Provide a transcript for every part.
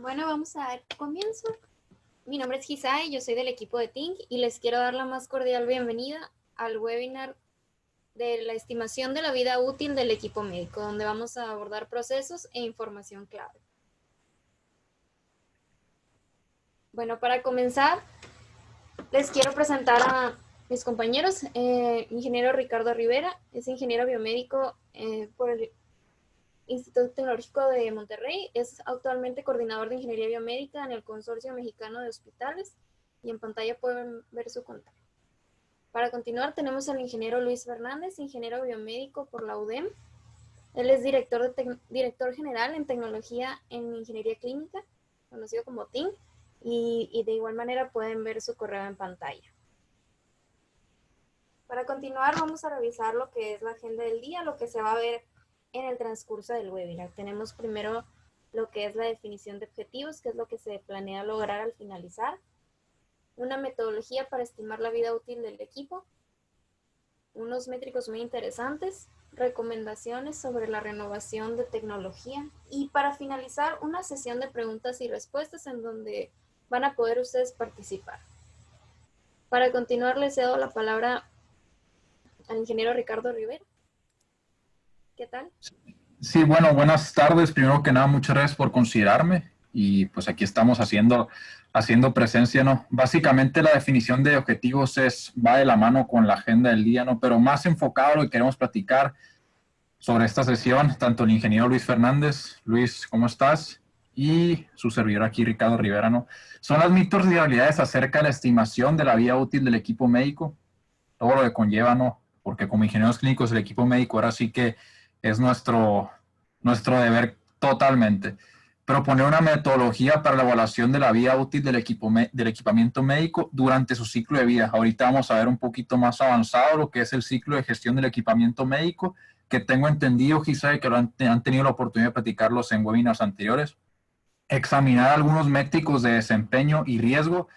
Bueno, vamos a dar comienzo. Mi nombre es Gisai, yo soy del equipo de Ting y les quiero dar la más cordial bienvenida al webinar de la estimación de la vida útil del equipo médico, donde vamos a abordar procesos e información clave. Bueno, para comenzar, les quiero presentar a mis compañeros. Ingeniero Ricardo Rivera es ingeniero biomédico por el Instituto Tecnológico de Monterrey. Es actualmente coordinador de ingeniería biomédica en el Consorcio Mexicano de Hospitales y en pantalla pueden ver su contacto. Para continuar tenemos al ingeniero Luis Fernández, ingeniero biomédico por la UDEM. Él es director general en tecnología en ingeniería clínica, conocido como TIN, y de igual manera pueden ver su correo en pantalla. Para continuar vamos a revisar lo que es la agenda del día, lo que se va a ver en el transcurso del webinar. Tenemos primero lo que es la definición de objetivos, que es lo que se planea lograr al finalizar. Una metodología para estimar la vida útil del equipo. Unos métricos muy interesantes. Recomendaciones sobre la renovación de tecnología. Y para finalizar, una sesión de preguntas y respuestas en donde van a poder ustedes participar. Para continuar, les cedo la palabra al ingeniero Ricardo Rivera. ¿Qué tal? Sí, bueno, buenas tardes. Primero que nada, muchas gracias por considerarme y pues aquí estamos haciendo presencia, ¿no? Básicamente la definición de objetivos va de la mano con la agenda del día, ¿no? Pero más enfocado a lo que queremos platicar sobre esta sesión, tanto el ingeniero Luis Fernández. Luis, ¿cómo estás? Y su servidor aquí, Ricardo Rivera, ¿no? Son las mitos y realidades acerca de la estimación de la vida útil del equipo médico, todo lo que conlleva, ¿no? Porque como ingenieros clínicos, el equipo médico ahora sí que es nuestro deber totalmente. Proponer una metodología para la evaluación de la vida útil del equipamiento médico durante su ciclo de vida. Ahorita vamos a ver un poquito más avanzado lo que es el ciclo de gestión del equipamiento médico, que tengo entendido, Giselle, que han tenido la oportunidad de platicarlos en webinars anteriores. Examinar algunos métricos de desempeño y riesgo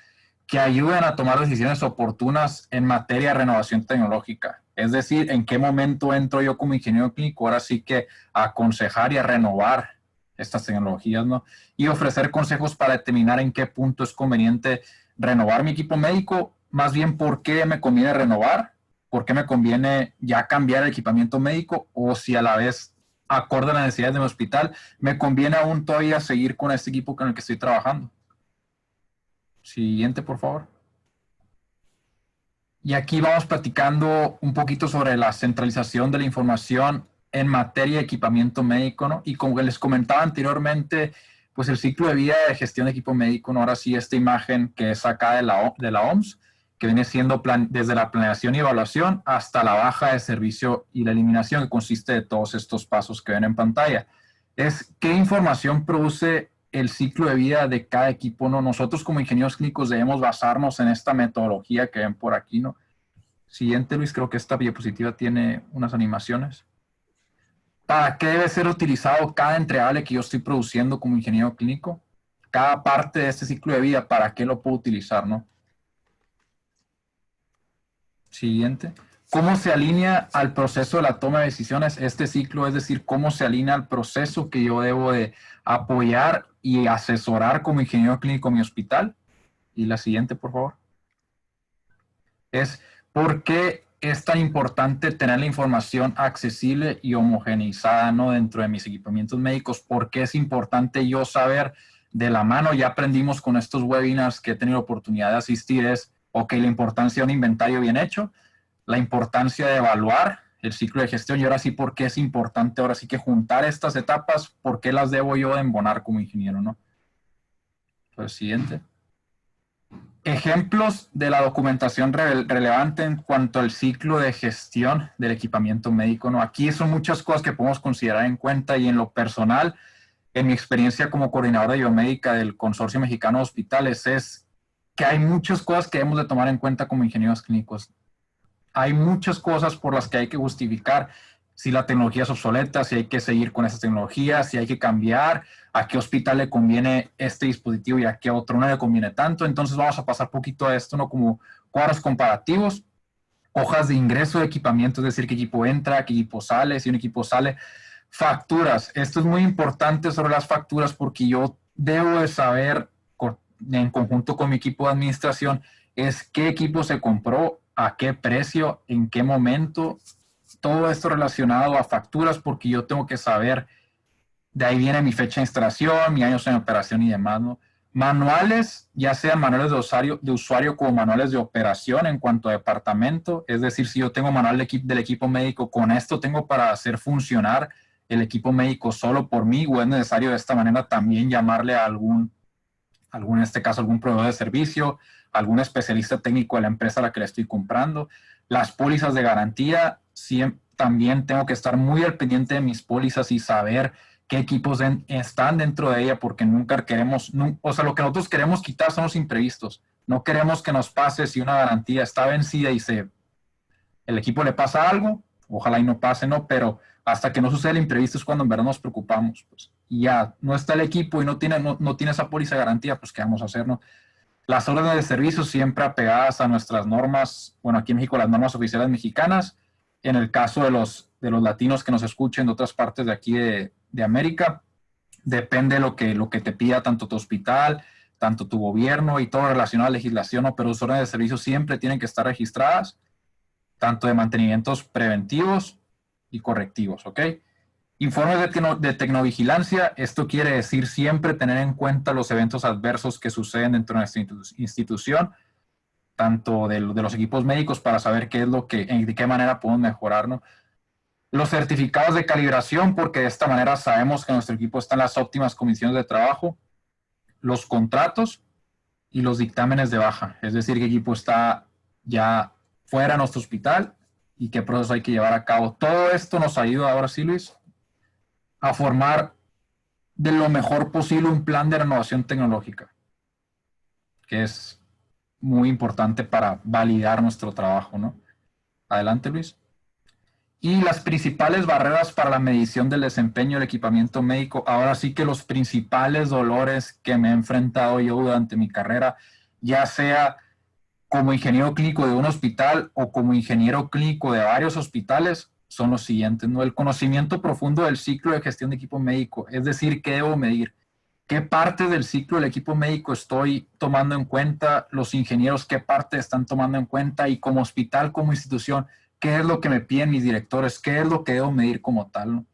que ayuden a tomar decisiones oportunas en materia de renovación tecnológica. Es decir, en qué momento entro yo como ingeniero clínico, ahora sí que a aconsejar y a renovar estas tecnologías, ¿no? Y ofrecer consejos para determinar en qué punto es conveniente renovar mi equipo médico, más bien por qué me conviene renovar, por qué me conviene ya cambiar el equipamiento médico, o si a la vez, acorde a las necesidades de mi hospital, me conviene aún todavía seguir con este equipo con el que estoy trabajando. Siguiente, por favor. Y aquí vamos platicando un poquito sobre la centralización de la información en materia de equipamiento médico, ¿no? Y como les comentaba anteriormente, pues el ciclo de vida de gestión de equipo médico, ¿no? Ahora sí, esta imagen que es acá de la OMS, que viene siendo desde la planeación y evaluación hasta la baja de servicio y la eliminación, que consiste de todos estos pasos que ven en pantalla. Es qué información produce el ciclo de vida de cada equipo, ¿no? Nosotros como ingenieros clínicos debemos basarnos en esta metodología que ven por aquí, ¿no? Siguiente, Luis, creo que esta diapositiva tiene unas animaciones. ¿Para qué debe ser utilizado cada entregable que yo estoy produciendo como ingeniero clínico? Cada parte de este ciclo de vida, ¿para qué lo puedo utilizar, no? Siguiente. ¿Cómo se alinea al proceso de la toma de decisiones este ciclo? Es decir, ¿cómo se alinea al proceso que yo debo de apoyar y asesorar como ingeniero clínico en mi hospital? Y la siguiente, por favor. Es ¿por qué es tan importante tener la información accesible y homogeneizada, ¿no? Dentro de mis equipamientos médicos? ¿Por qué es importante yo saber de la mano? Ya aprendimos con estos webinars que he tenido oportunidad de asistir, es, ok, la importancia de un inventario bien hecho, la importancia de evaluar el ciclo de gestión, y ahora sí, ¿por qué es importante ahora sí que juntar estas etapas? ¿Por qué las debo yo de embonar como ingeniero, no? Pues siguiente. Ejemplos de la documentación relevante en cuanto al ciclo de gestión del equipamiento médico, ¿no? Aquí son muchas cosas que podemos considerar en cuenta, y en lo personal, en mi experiencia como coordinador de biomédica del Consorcio Mexicano de Hospitales, es que hay muchas cosas que debemos de tomar en cuenta como ingenieros clínicos. Hay muchas cosas por las que hay que justificar si la tecnología es obsoleta, si hay que seguir con esas tecnologías, si hay que cambiar, a qué hospital le conviene este dispositivo y a qué otro no le conviene tanto. Entonces vamos a pasar poquito a esto, ¿no? Como cuadros comparativos, hojas de ingreso de equipamiento, es decir, qué equipo entra, qué equipo sale, si un equipo sale. Facturas, esto es muy importante sobre las facturas, porque yo debo de saber en conjunto con mi equipo de administración es qué equipo se compró, a qué precio, en qué momento, todo esto relacionado a facturas, porque yo tengo que saber, de ahí viene mi fecha de instalación, mi años en operación y demás, ¿no? Manuales, ya sean manuales de usuario como manuales de operación en cuanto a departamento, es decir, si yo tengo manual del equipo médico, con esto tengo para hacer funcionar el equipo médico solo por mí, o es necesario de esta manera también llamarle a en este caso, algún proveedor de servicio, algún especialista técnico de la empresa a la que le estoy comprando. Las pólizas de garantía, también tengo que estar muy al pendiente de mis pólizas y saber qué equipos están dentro de ella, porque nunca queremos, o sea, lo que nosotros queremos quitar son los imprevistos. No queremos que nos pase si una garantía está vencida y el equipo le pasa algo, ojalá y no pase, ¿no? Pero hasta que no sucede el imprevisto es cuando en verdad nos preocupamos, pues. Y ya no está el equipo y no tiene esa póliza de garantía, pues ¿qué vamos a hacer, no? Las órdenes de servicio siempre apegadas a nuestras normas, bueno, aquí en México las normas oficiales mexicanas. En el caso de los latinos que nos escuchen de otras partes de aquí de América, depende de lo que te pida tanto tu hospital, tanto tu gobierno y todo relacionado a la legislación, ¿no? Pero las órdenes de servicio siempre tienen que estar registradas, tanto de mantenimientos preventivos y correctivos, ¿ok? Informes de tecnovigilancia, esto quiere decir siempre tener en cuenta los eventos adversos que suceden dentro de nuestra institución, tanto de los equipos médicos para saber de qué manera podemos mejorar, ¿no? Los certificados de calibración, porque de esta manera sabemos que nuestro equipo está en las óptimas condiciones de trabajo, los contratos y los dictámenes de baja, es decir, qué equipo está ya fuera de nuestro hospital y qué proceso hay que llevar a cabo. Todo esto nos ayuda ahora sí, Luis, a formar de lo mejor posible un plan de renovación tecnológica, que es muy importante para validar nuestro trabajo, ¿no? Adelante, Luis. Y las principales barreras para la medición del desempeño del equipamiento médico, ahora sí que los principales dolores que me he enfrentado yo durante mi carrera, ya sea como ingeniero clínico de un hospital o como ingeniero clínico de varios hospitales, son los siguientes, ¿no? El conocimiento profundo del ciclo de gestión de equipo médico, es decir, qué debo medir, qué parte del ciclo del equipo médico estoy tomando en cuenta, los ingenieros qué parte están tomando en cuenta y como hospital, como institución, qué es lo que me piden mis directores, qué es lo que debo medir como tal, ¿no?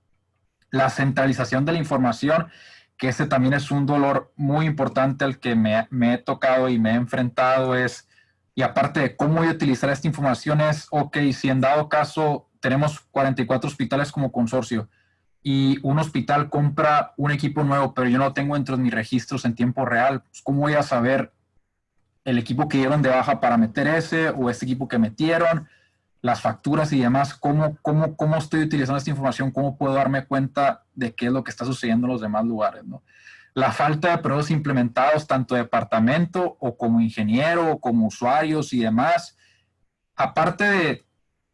La centralización de la información, que este también es un dolor muy importante al que me he tocado y me he enfrentado, y aparte de cómo voy a utilizar esta información es, ok, si en dado caso tenemos 44 hospitales como consorcio y un hospital compra un equipo nuevo, pero yo no tengo dentro de mis registros en tiempo real, pues ¿cómo voy a saber el equipo que dieron de baja para meter ese o este equipo que metieron? Las facturas y demás, cómo estoy utilizando esta información, cómo puedo darme cuenta de qué es lo que está sucediendo en los demás lugares, ¿no? La falta de procesos implementados, tanto de departamento o como ingeniero o como usuarios y demás, aparte de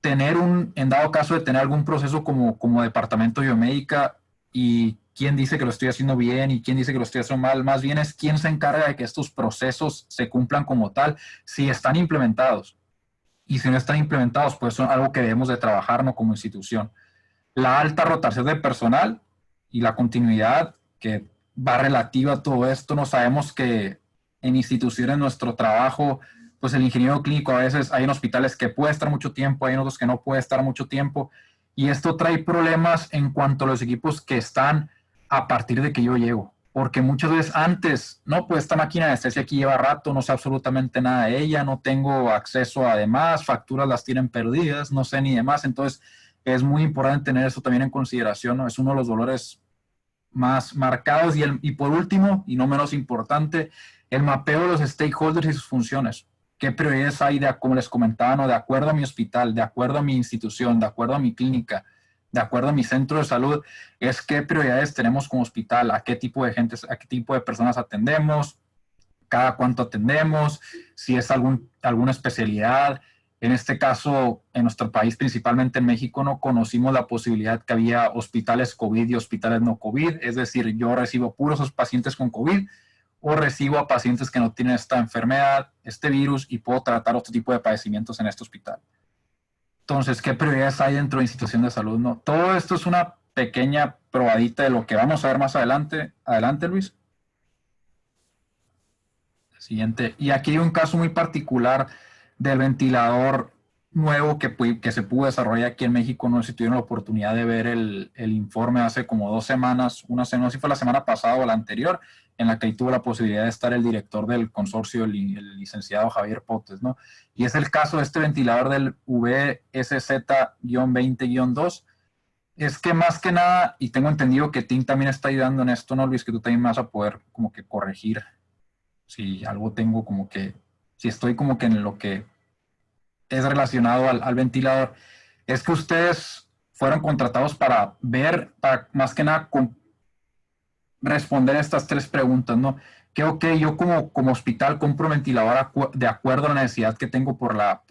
en dado caso de tener algún proceso como departamento de biomédica y quién dice que lo estoy haciendo bien y quién dice que lo estoy haciendo mal, más bien es quién se encarga de que estos procesos se cumplan como tal, si están implementados. Y si no están implementados, pues son algo que debemos de trabajar, ¿no? Como institución. La alta rotación de personal y la continuidad que va relativa a todo esto. No sabemos que en instituciones nuestro trabajo, pues el ingeniero clínico a veces hay en hospitales que puede estar mucho tiempo, hay en otros que no puede estar mucho tiempo. Y esto trae problemas en cuanto a los equipos que están a partir de que yo llego. Porque muchas veces antes, no, pues esta máquina de anestesia aquí lleva rato, no sé absolutamente nada de ella, no tengo acceso a demás, facturas las tienen perdidas, no sé ni demás. Entonces, es muy importante tener eso también en consideración, ¿no? Es uno de los dolores más marcados. Y por último, y no menos importante, el mapeo de los stakeholders y sus funciones. ¿Qué prioridades hay, como les comentaba, ¿no? De acuerdo a mi hospital, de acuerdo a mi institución, de acuerdo a mi clínica, de acuerdo a mi centro de salud, es qué prioridades tenemos como hospital, a qué tipo de gente, a qué tipo de personas atendemos, cada cuánto atendemos, si es alguna especialidad. En este caso, en nuestro país, principalmente en México, no conocimos la posibilidad que había hospitales COVID y hospitales no COVID, es decir, yo recibo puros esos pacientes con COVID o recibo a pacientes que no tienen esta enfermedad, este virus, y puedo tratar otro tipo de padecimientos en este hospital. Entonces, ¿qué prioridades hay dentro de institución de salud? No, todo esto es una pequeña probadita de lo que vamos a ver más adelante. Adelante, Luis. Siguiente. Y aquí hay un caso muy particular del ventilador nuevo que se pudo desarrollar aquí en México. No sé si tuvieron la oportunidad de ver el informe hace como 2 semanas, no sé si fue la semana pasada o la anterior, en la que ahí tuvo la posibilidad de estar el director del consorcio, el licenciado Javier Potes, ¿no? Y es el caso de este ventilador del VSZ-20-2. Es que más que nada, y tengo entendido que Tim también está ayudando en esto, ¿no, Luis? Que tú también me vas a poder como que corregir si algo tengo como que, si estoy como que en lo que es relacionado al ventilador. Es que ustedes fueron contratados para ver, para más que nada responder estas 3 preguntas, ¿no? Que ok, yo como hospital compro ventilador de acuerdo a la necesidad que tengo por la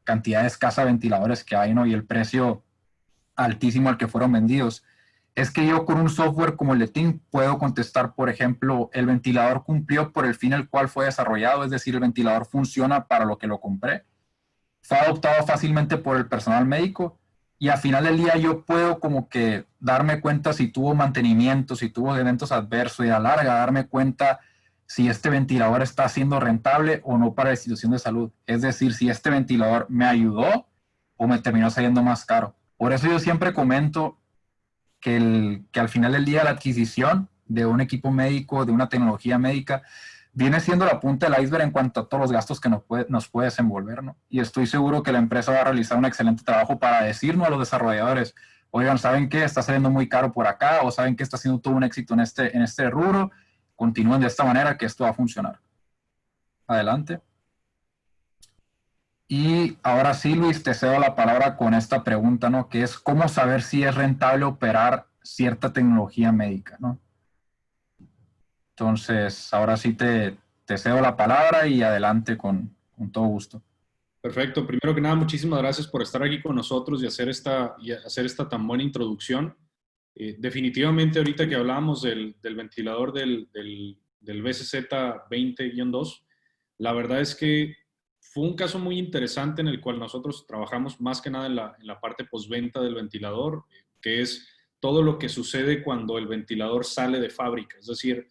cantidad de escasa de ventiladores que hay, ¿no? Y el precio altísimo al que fueron vendidos. Es que yo con un software como el de Team puedo contestar, por ejemplo, el ventilador cumplió por el fin el cual fue desarrollado, es decir, el ventilador funciona para lo que lo compré, fue adoptado fácilmente por el personal médico y al final del día yo puedo como que darme cuenta si tuvo mantenimiento, si tuvo eventos adversos y a la larga darme cuenta si este ventilador está siendo rentable o no para la institución de salud. Es decir, si este ventilador me ayudó o me terminó saliendo más caro. Por eso yo siempre comento que al final del día la adquisición de un equipo médico, de una tecnología médica, viene siendo la punta del iceberg en cuanto a todos los gastos que nos puede desenvolver, ¿no? Y estoy seguro que la empresa va a realizar un excelente trabajo para decirnos a los desarrolladores, oigan, ¿saben qué? Está saliendo muy caro por acá, o ¿saben qué? Está siendo todo un éxito en este rubro, continúen de esta manera que esto va a funcionar. Adelante. Y ahora sí, Luis, te cedo la palabra con esta pregunta, ¿no? Que es cómo saber si es rentable operar cierta tecnología médica, ¿no? Entonces, ahora sí te cedo la palabra y adelante con todo gusto. Perfecto. Primero que nada, muchísimas gracias por estar aquí con nosotros y hacer esta tan buena introducción. Definitivamente, ahorita que hablábamos del ventilador del BCZ-20-2, la verdad es que fue un caso muy interesante en el cual nosotros trabajamos más que nada en la parte postventa del ventilador, que es todo lo que sucede cuando el ventilador sale de fábrica. Es decir,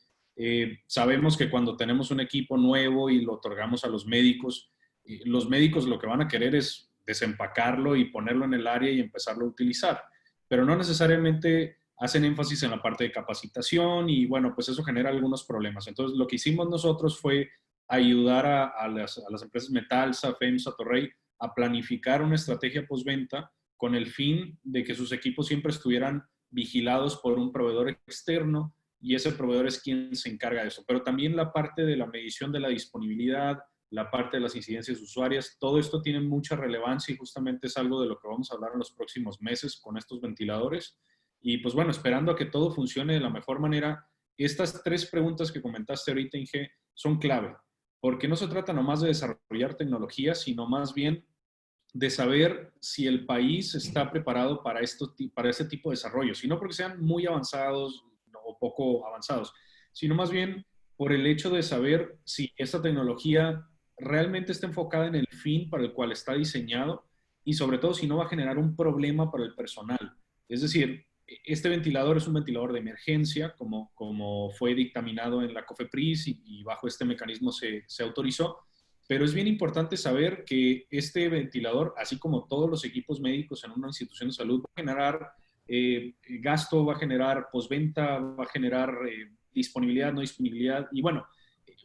sabemos que cuando tenemos un equipo nuevo y lo otorgamos a los médicos lo que van a querer es desempacarlo y ponerlo en el área y empezarlo a utilizar, pero no necesariamente hacen énfasis en la parte de capacitación y bueno, pues eso genera algunos problemas. Entonces, lo que hicimos nosotros fue ayudar a las empresas Metalsa, FEMSA, Torrey a planificar una estrategia postventa con el fin de que sus equipos siempre estuvieran vigilados por un proveedor externo y ese proveedor es quien se encarga de eso. Pero también la parte de la medición de la disponibilidad, la parte de las incidencias usuarias, todo esto tiene mucha relevancia y justamente es algo de lo que vamos a hablar en los próximos meses con estos ventiladores. Y pues bueno, esperando a que todo funcione de la mejor manera, estas 3 preguntas que comentaste ahorita, Inge, son clave, porque no se trata nomás de desarrollar tecnología, sino más bien de saber si el país está preparado para este tipo de desarrollo, sino porque sean muy avanzados o poco avanzados, sino más bien por el hecho de saber si esta tecnología realmente está enfocada en el fin para el cual está diseñado y sobre todo si no va a generar un problema para el personal. Es decir, este ventilador es un ventilador de emergencia, como fue dictaminado en la COFEPRIS y bajo este mecanismo se autorizó, pero es bien importante saber que este ventilador, así como todos los equipos médicos en una institución de salud, va a generar gasto, va a generar postventa, va a generar disponibilidad, no disponibilidad. Y bueno,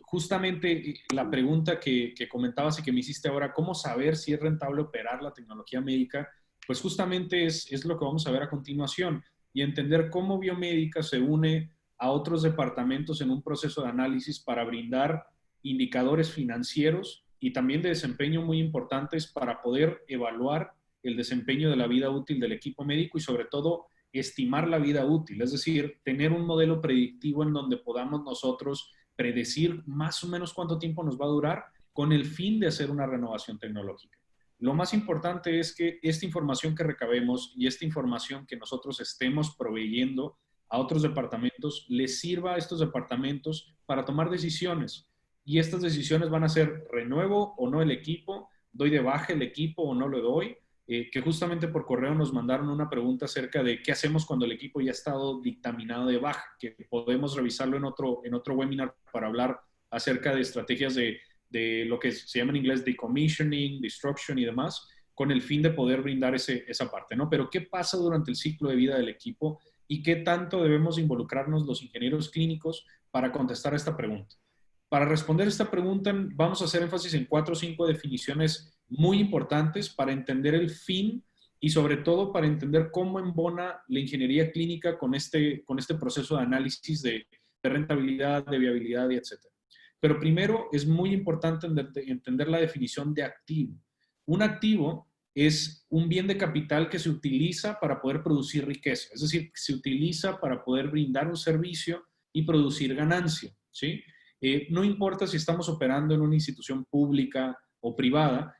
justamente la pregunta que comentabas y que me hiciste ahora, ¿cómo saber si es rentable operar la tecnología médica? Pues justamente es lo que vamos a ver a continuación y entender cómo biomédica se une a otros departamentos en un proceso de análisis para brindar indicadores financieros y también de desempeño muy importantes para poder evaluar el desempeño de la vida útil del equipo médico y sobre todo estimar la vida útil, es decir, tener un modelo predictivo en donde podamos nosotros predecir más o menos cuánto tiempo nos va a durar con el fin de hacer una renovación tecnológica. Lo más importante es que esta información que recabemos y esta información que nosotros estemos proveyendo a otros departamentos les sirva a estos departamentos para tomar decisiones. Y estas decisiones van a ser renuevo o no el equipo, doy de baja el equipo o no lo doy, que justamente por correo nos mandaron una pregunta acerca de qué hacemos cuando el equipo ya ha estado dictaminado de baja, que podemos revisarlo en otro webinar para hablar acerca de estrategias de lo que se llama en inglés decommissioning, destruction y demás, con el fin de poder brindar esa parte, ¿no? Pero ¿qué pasa durante el ciclo de vida del equipo y qué tanto debemos involucrarnos los ingenieros clínicos para contestar a esta pregunta? Para responder esta pregunta vamos a hacer énfasis en 4 o 5 definiciones muy importantes para entender el fin y sobre todo para entender cómo embona la ingeniería clínica con este proceso de análisis de rentabilidad, de viabilidad y etcétera. Pero primero es muy importante entender la definición de activo. Un activo es un bien de capital que se utiliza para poder producir riqueza, es decir, se utiliza para poder brindar un servicio y producir ganancia, ¿sí? No importa si estamos operando en una institución pública o privada,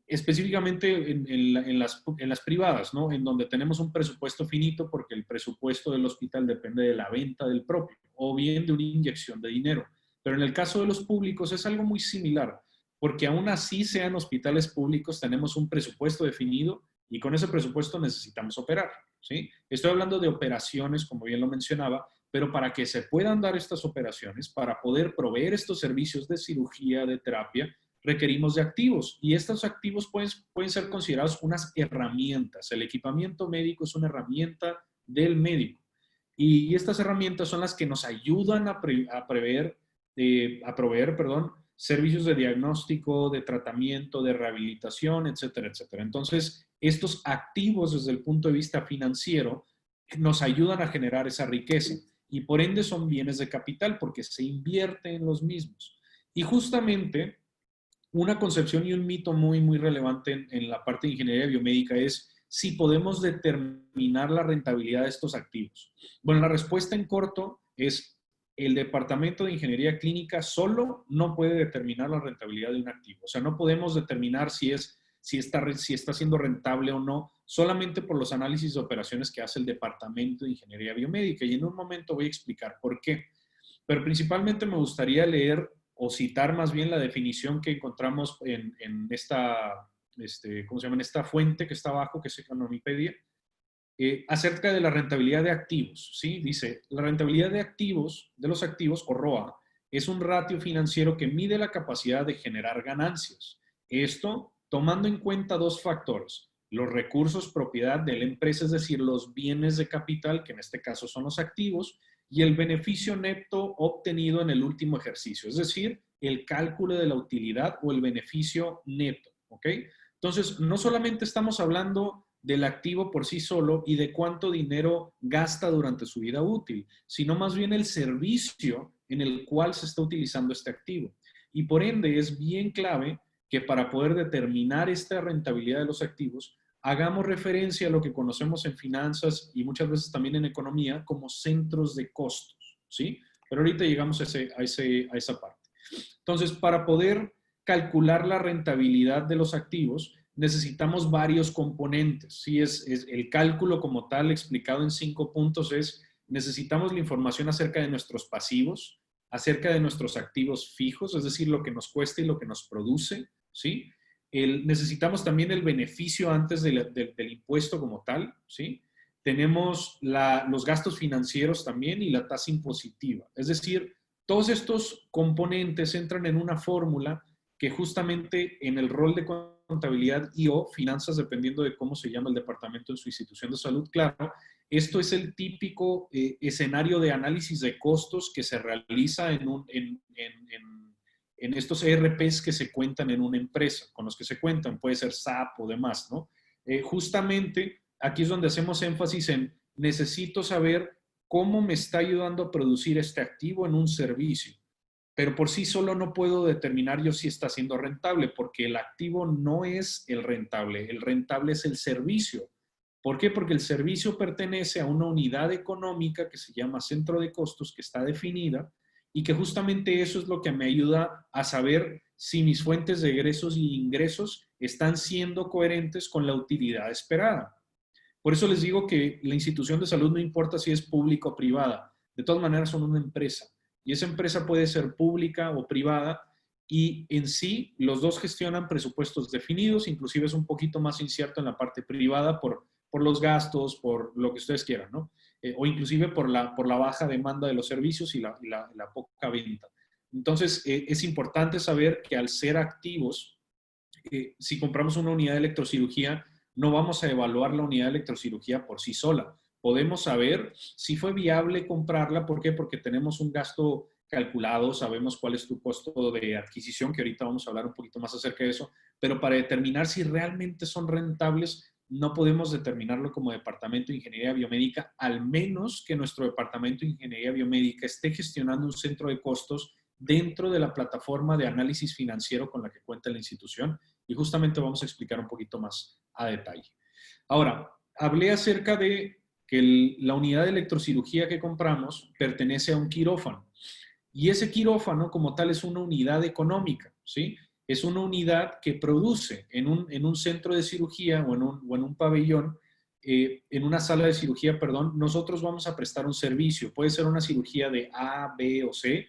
específicamente en las privadas, ¿no? En donde tenemos un presupuesto finito porque el presupuesto del hospital depende de la venta del propio o bien de una inyección de dinero. Pero en el caso de los públicos es algo muy similar, porque aún así sean hospitales públicos, tenemos un presupuesto definido y con ese presupuesto necesitamos operar, ¿sí? Estoy hablando de operaciones, como bien lo mencionaba, pero para que se puedan dar estas operaciones, para poder proveer estos servicios de cirugía, de terapia, requerimos de activos y estos activos pueden ser considerados unas herramientas. El equipamiento médico es una herramienta del médico y estas herramientas son las que nos ayudan a proveer, servicios de diagnóstico, de tratamiento, de rehabilitación, etcétera, etcétera. Entonces, estos activos desde el punto de vista financiero nos ayudan a generar esa riqueza y por ende son bienes de capital porque se invierte en los mismos. Y justamente una concepción y un mito muy, muy relevante en la parte de ingeniería biomédica es si podemos determinar la rentabilidad de estos activos. Bueno, la respuesta en corto es el departamento de ingeniería clínica solo no puede determinar la rentabilidad de un activo. O sea, no podemos determinar si está siendo rentable o no solamente por los análisis de operaciones que hace el departamento de ingeniería biomédica. Y en un momento voy a explicar por qué. Pero principalmente me gustaría leer o citar más bien la definición que encontramos en esta, ¿cómo se llama? En esta fuente que está abajo, que es Economipedia, acerca de la rentabilidad de activos, ¿sí? Dice, la rentabilidad de activos, de los activos, o ROA, es un ratio financiero que mide la capacidad de generar ganancias. Esto tomando en cuenta 2 factores, los recursos propiedad de la empresa, es decir, los bienes de capital, que en este caso son los activos, y el beneficio neto obtenido en el último ejercicio, es decir, el cálculo de la utilidad o el beneficio neto, ¿ok? Entonces, no solamente estamos hablando del activo por sí solo y de cuánto dinero gasta durante su vida útil, sino más bien el servicio en el cual se está utilizando este activo. Y por ende es bien clave que para poder determinar esta rentabilidad de los activos, hagamos referencia a lo que conocemos en finanzas y muchas veces también en economía como centros de costos, ¿sí? Pero ahorita llegamos a esa parte. Entonces, para poder calcular la rentabilidad de los activos, necesitamos varios componentes. ¿Sí? Es el cálculo como tal, explicado en 5 puntos, necesitamos la información acerca de nuestros pasivos, acerca de nuestros activos fijos, es decir, lo que nos cuesta y lo que nos produce, ¿sí? Necesitamos también el beneficio antes del impuesto como tal, ¿sí? Tenemos los gastos financieros también y la tasa impositiva. Es decir, todos estos componentes entran en una fórmula que justamente en el rol de contabilidad y/o finanzas, dependiendo de cómo se llama el departamento en su institución de salud, claro, esto es el típico escenario de análisis de costos que se realiza en estos ERPs que se cuentan en una empresa, con los que se cuentan, puede ser SAP o demás, ¿no? Justamente aquí es donde hacemos énfasis en necesito saber cómo me está ayudando a producir este activo en un servicio, pero por sí solo no puedo determinar yo si está siendo rentable, porque el activo no es el rentable es el servicio. ¿Por qué? Porque el servicio pertenece a una unidad económica que se llama centro de costos, que está definida, y que justamente eso es lo que me ayuda a saber si mis fuentes de egresos y ingresos están siendo coherentes con la utilidad esperada. Por eso les digo que la institución de salud no importa si es pública o privada, de todas maneras son una empresa, y esa empresa puede ser pública o privada, y en sí los dos gestionan presupuestos definidos, inclusive es un poquito más incierto en la parte privada por los gastos, por lo que ustedes quieran, ¿no? O inclusive por la baja demanda de los servicios y la poca venta. Entonces, es importante saber que al ser activos, si compramos una unidad de electrocirugía, no vamos a evaluar la unidad de electrocirugía por sí sola. Podemos saber si fue viable comprarla. ¿Por qué? Porque tenemos un gasto calculado, sabemos cuál es tu costo de adquisición, que ahorita vamos a hablar un poquito más acerca de eso, pero para determinar si realmente son rentables, no podemos determinarlo como departamento de ingeniería biomédica, al menos que nuestro departamento de ingeniería biomédica esté gestionando un centro de costos dentro de la plataforma de análisis financiero con la que cuenta la institución, y justamente vamos a explicar un poquito más a detalle. Ahora, hablé acerca de que la unidad de electrocirugía que compramos pertenece a un quirófano, y ese quirófano como tal es una unidad económica, ¿sí? Es una unidad que produce en un centro de cirugía o en un pabellón, en una sala de cirugía, perdón, nosotros vamos a prestar un servicio. Puede ser una cirugía de A, B o C,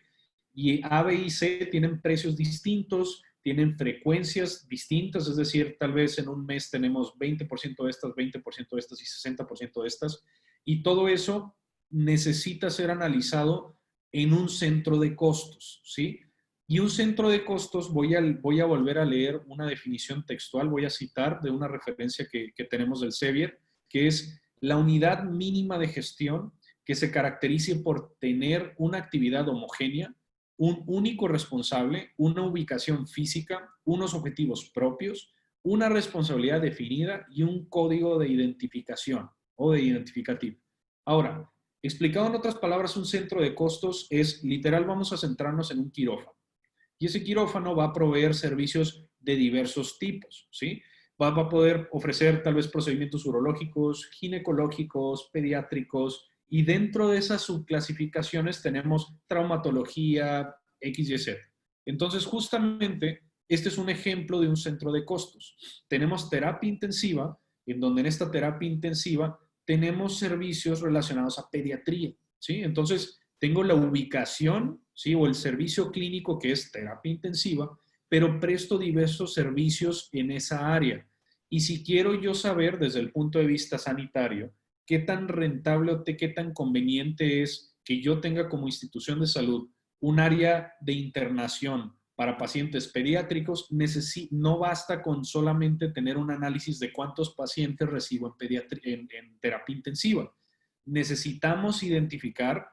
y A, B y C tienen precios distintos, tienen frecuencias distintas, es decir, tal vez en un mes tenemos 20% de estas, 20% de estas y 60% de estas, y todo eso necesita ser analizado en un centro de costos, ¿sí? Y un centro de costos, voy a volver a leer una definición textual, voy a citar de una referencia que tenemos del Sevier, que es la unidad mínima de gestión que se caracterice por tener una actividad homogénea, un único responsable, una ubicación física, unos objetivos propios, una responsabilidad definida y un código de identificación o de identificativo. Ahora, explicado en otras palabras, un centro de costos es, literal, vamos a centrarnos en un quirófano. Y ese quirófano va a proveer servicios de diversos tipos, ¿sí? Va a poder ofrecer tal vez procedimientos urológicos, ginecológicos, pediátricos, y dentro de esas subclasificaciones tenemos traumatología, X, Y, Z. Entonces, justamente, este es un ejemplo de un centro de costos. Tenemos terapia intensiva, en donde en esta terapia intensiva tenemos servicios relacionados a pediatría, ¿sí? Entonces, tengo la ubicación, ¿sí? O el servicio clínico que es terapia intensiva, pero presto diversos servicios en esa área. Y si quiero yo saber desde el punto de vista sanitario, qué tan rentable o qué tan conveniente es que yo tenga como institución de salud un área de internación para pacientes pediátricos, no basta con solamente tener un análisis de cuántos pacientes recibo en terapia intensiva. Necesitamos identificar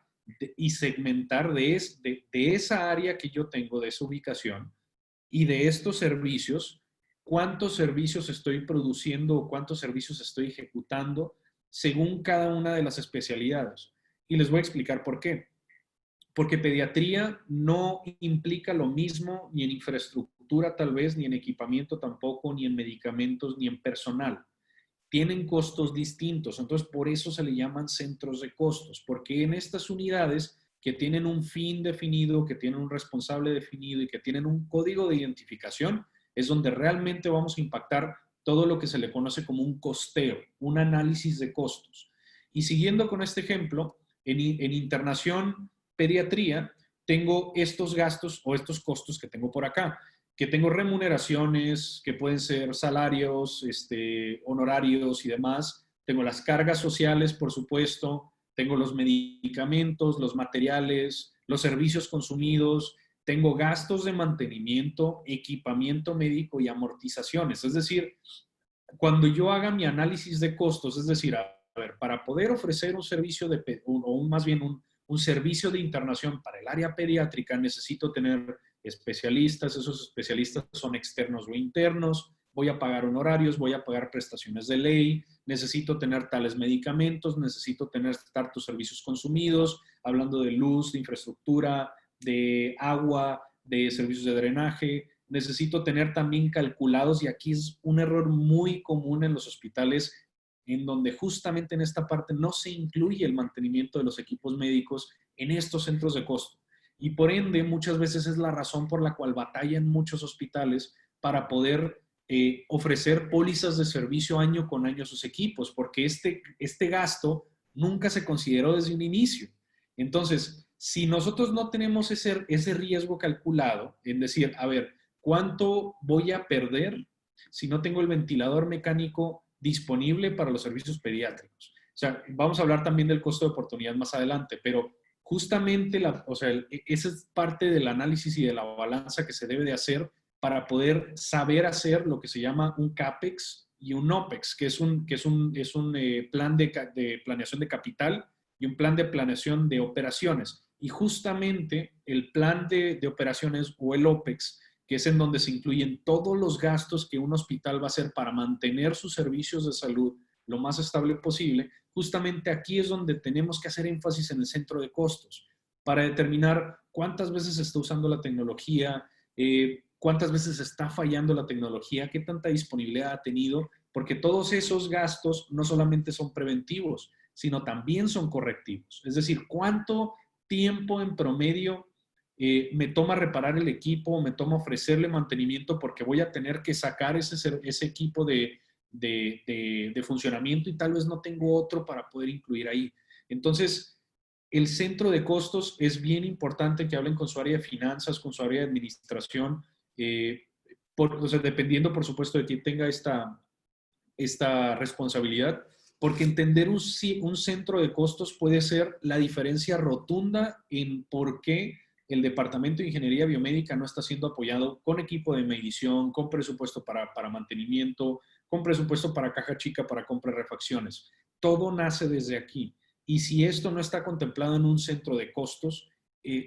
y segmentar de esa área que yo tengo, de esa ubicación y de estos servicios, cuántos servicios estoy produciendo o cuántos servicios estoy ejecutando según cada una de las especialidades. Y les voy a explicar por qué. Porque pediatría no implica lo mismo ni en infraestructura tal vez, ni en equipamiento tampoco, ni en medicamentos, ni en personal. Tienen costos distintos, entonces por eso se le llaman centros de costos, porque en estas unidades que tienen un fin definido, que tienen un responsable definido y que tienen un código de identificación, es donde realmente vamos a impactar todo lo que se le conoce como un costeo, un análisis de costos. Y siguiendo con este ejemplo, en internación pediatría, tengo estos gastos o estos costos que tengo por acá, que tengo remuneraciones, que pueden ser salarios, honorarios y demás. Tengo las cargas sociales, por supuesto. Tengo los medicamentos, los materiales, los servicios consumidos. Tengo gastos de mantenimiento, equipamiento médico y amortizaciones. Es decir, cuando yo haga mi análisis de costos, es decir, a ver, para poder ofrecer un servicio más bien un servicio de internación para el área pediátrica, necesito tener especialistas, esos especialistas son externos o internos, voy a pagar honorarios, voy a pagar prestaciones de ley, necesito tener tales medicamentos, necesito tener tantos servicios consumidos, hablando de luz, de infraestructura, de agua, de servicios de drenaje, necesito tener también calculados, y aquí es un error muy común en los hospitales, en donde justamente en esta parte no se incluye el mantenimiento de los equipos médicos en estos centros de costo. Y por ende, muchas veces es la razón por la cual batallan muchos hospitales para poder ofrecer pólizas de servicio año con año a sus equipos, porque este gasto nunca se consideró desde un inicio. Entonces, si nosotros no tenemos ese riesgo calculado, en decir, a ver, ¿cuánto voy a perder si no tengo el ventilador mecánico disponible para los servicios pediátricos? O sea, vamos a hablar también del costo de oportunidad más adelante, pero justamente, esa es parte del análisis y de la balanza que se debe de hacer para poder saber hacer lo que se llama un CAPEX y un OPEX, que es un plan de planeación de capital y un plan de planeación de operaciones. Y justamente el plan de operaciones o el OPEX, que es en donde se incluyen todos los gastos que un hospital va a hacer para mantener sus servicios de salud lo más estable posible, justamente aquí es donde tenemos que hacer énfasis en el centro de costos para determinar cuántas veces se está usando la tecnología, cuántas veces está fallando la tecnología, qué tanta disponibilidad ha tenido, porque todos esos gastos no solamente son preventivos, sino también son correctivos. Es decir, cuánto tiempo en promedio me toma reparar el equipo, me toma ofrecerle mantenimiento porque voy a tener que sacar ese equipo de funcionamiento y tal vez no tengo otro para poder incluir ahí. Entonces, el centro de costos es bien importante que hablen con su área de finanzas, con su área de administración, dependiendo, por supuesto, de quién tenga esta responsabilidad, porque entender un centro de costos puede ser la diferencia rotunda en por qué el Departamento de Ingeniería Biomédica no está siendo apoyado con equipo de medición, con presupuesto para mantenimiento, con presupuesto para caja chica, para compra de refacciones. Todo nace desde aquí. Y si esto no está contemplado en un centro de costos,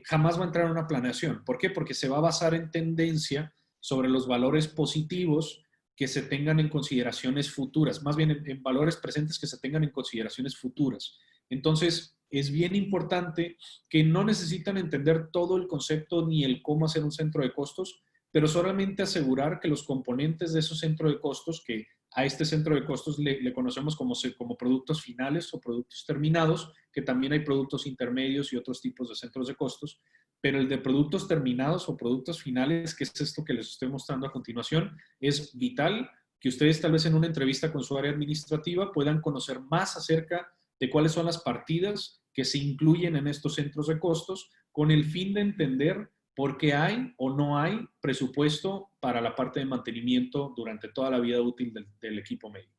jamás va a entrar en una planeación. ¿Por qué? Porque se va a basar en tendencia sobre los valores positivos que se tengan en consideraciones futuras, más bien en valores presentes que se tengan en consideraciones futuras. Entonces, es bien importante que no necesitan entender todo el concepto ni el cómo hacer un centro de costos, pero solamente asegurar que los componentes de esos centros de costos, que a este centro de costos le conocemos como productos finales o productos terminados, que también hay productos intermedios y otros tipos de centros de costos, pero el de productos terminados o productos finales, que es esto que les estoy mostrando a continuación, es vital que ustedes tal vez en una entrevista con su área administrativa puedan conocer más acerca de cuáles son las partidas que se incluyen en estos centros de costos con el fin de entender por qué hay o no hay presupuesto para la parte de mantenimiento durante toda la vida útil del equipo médico.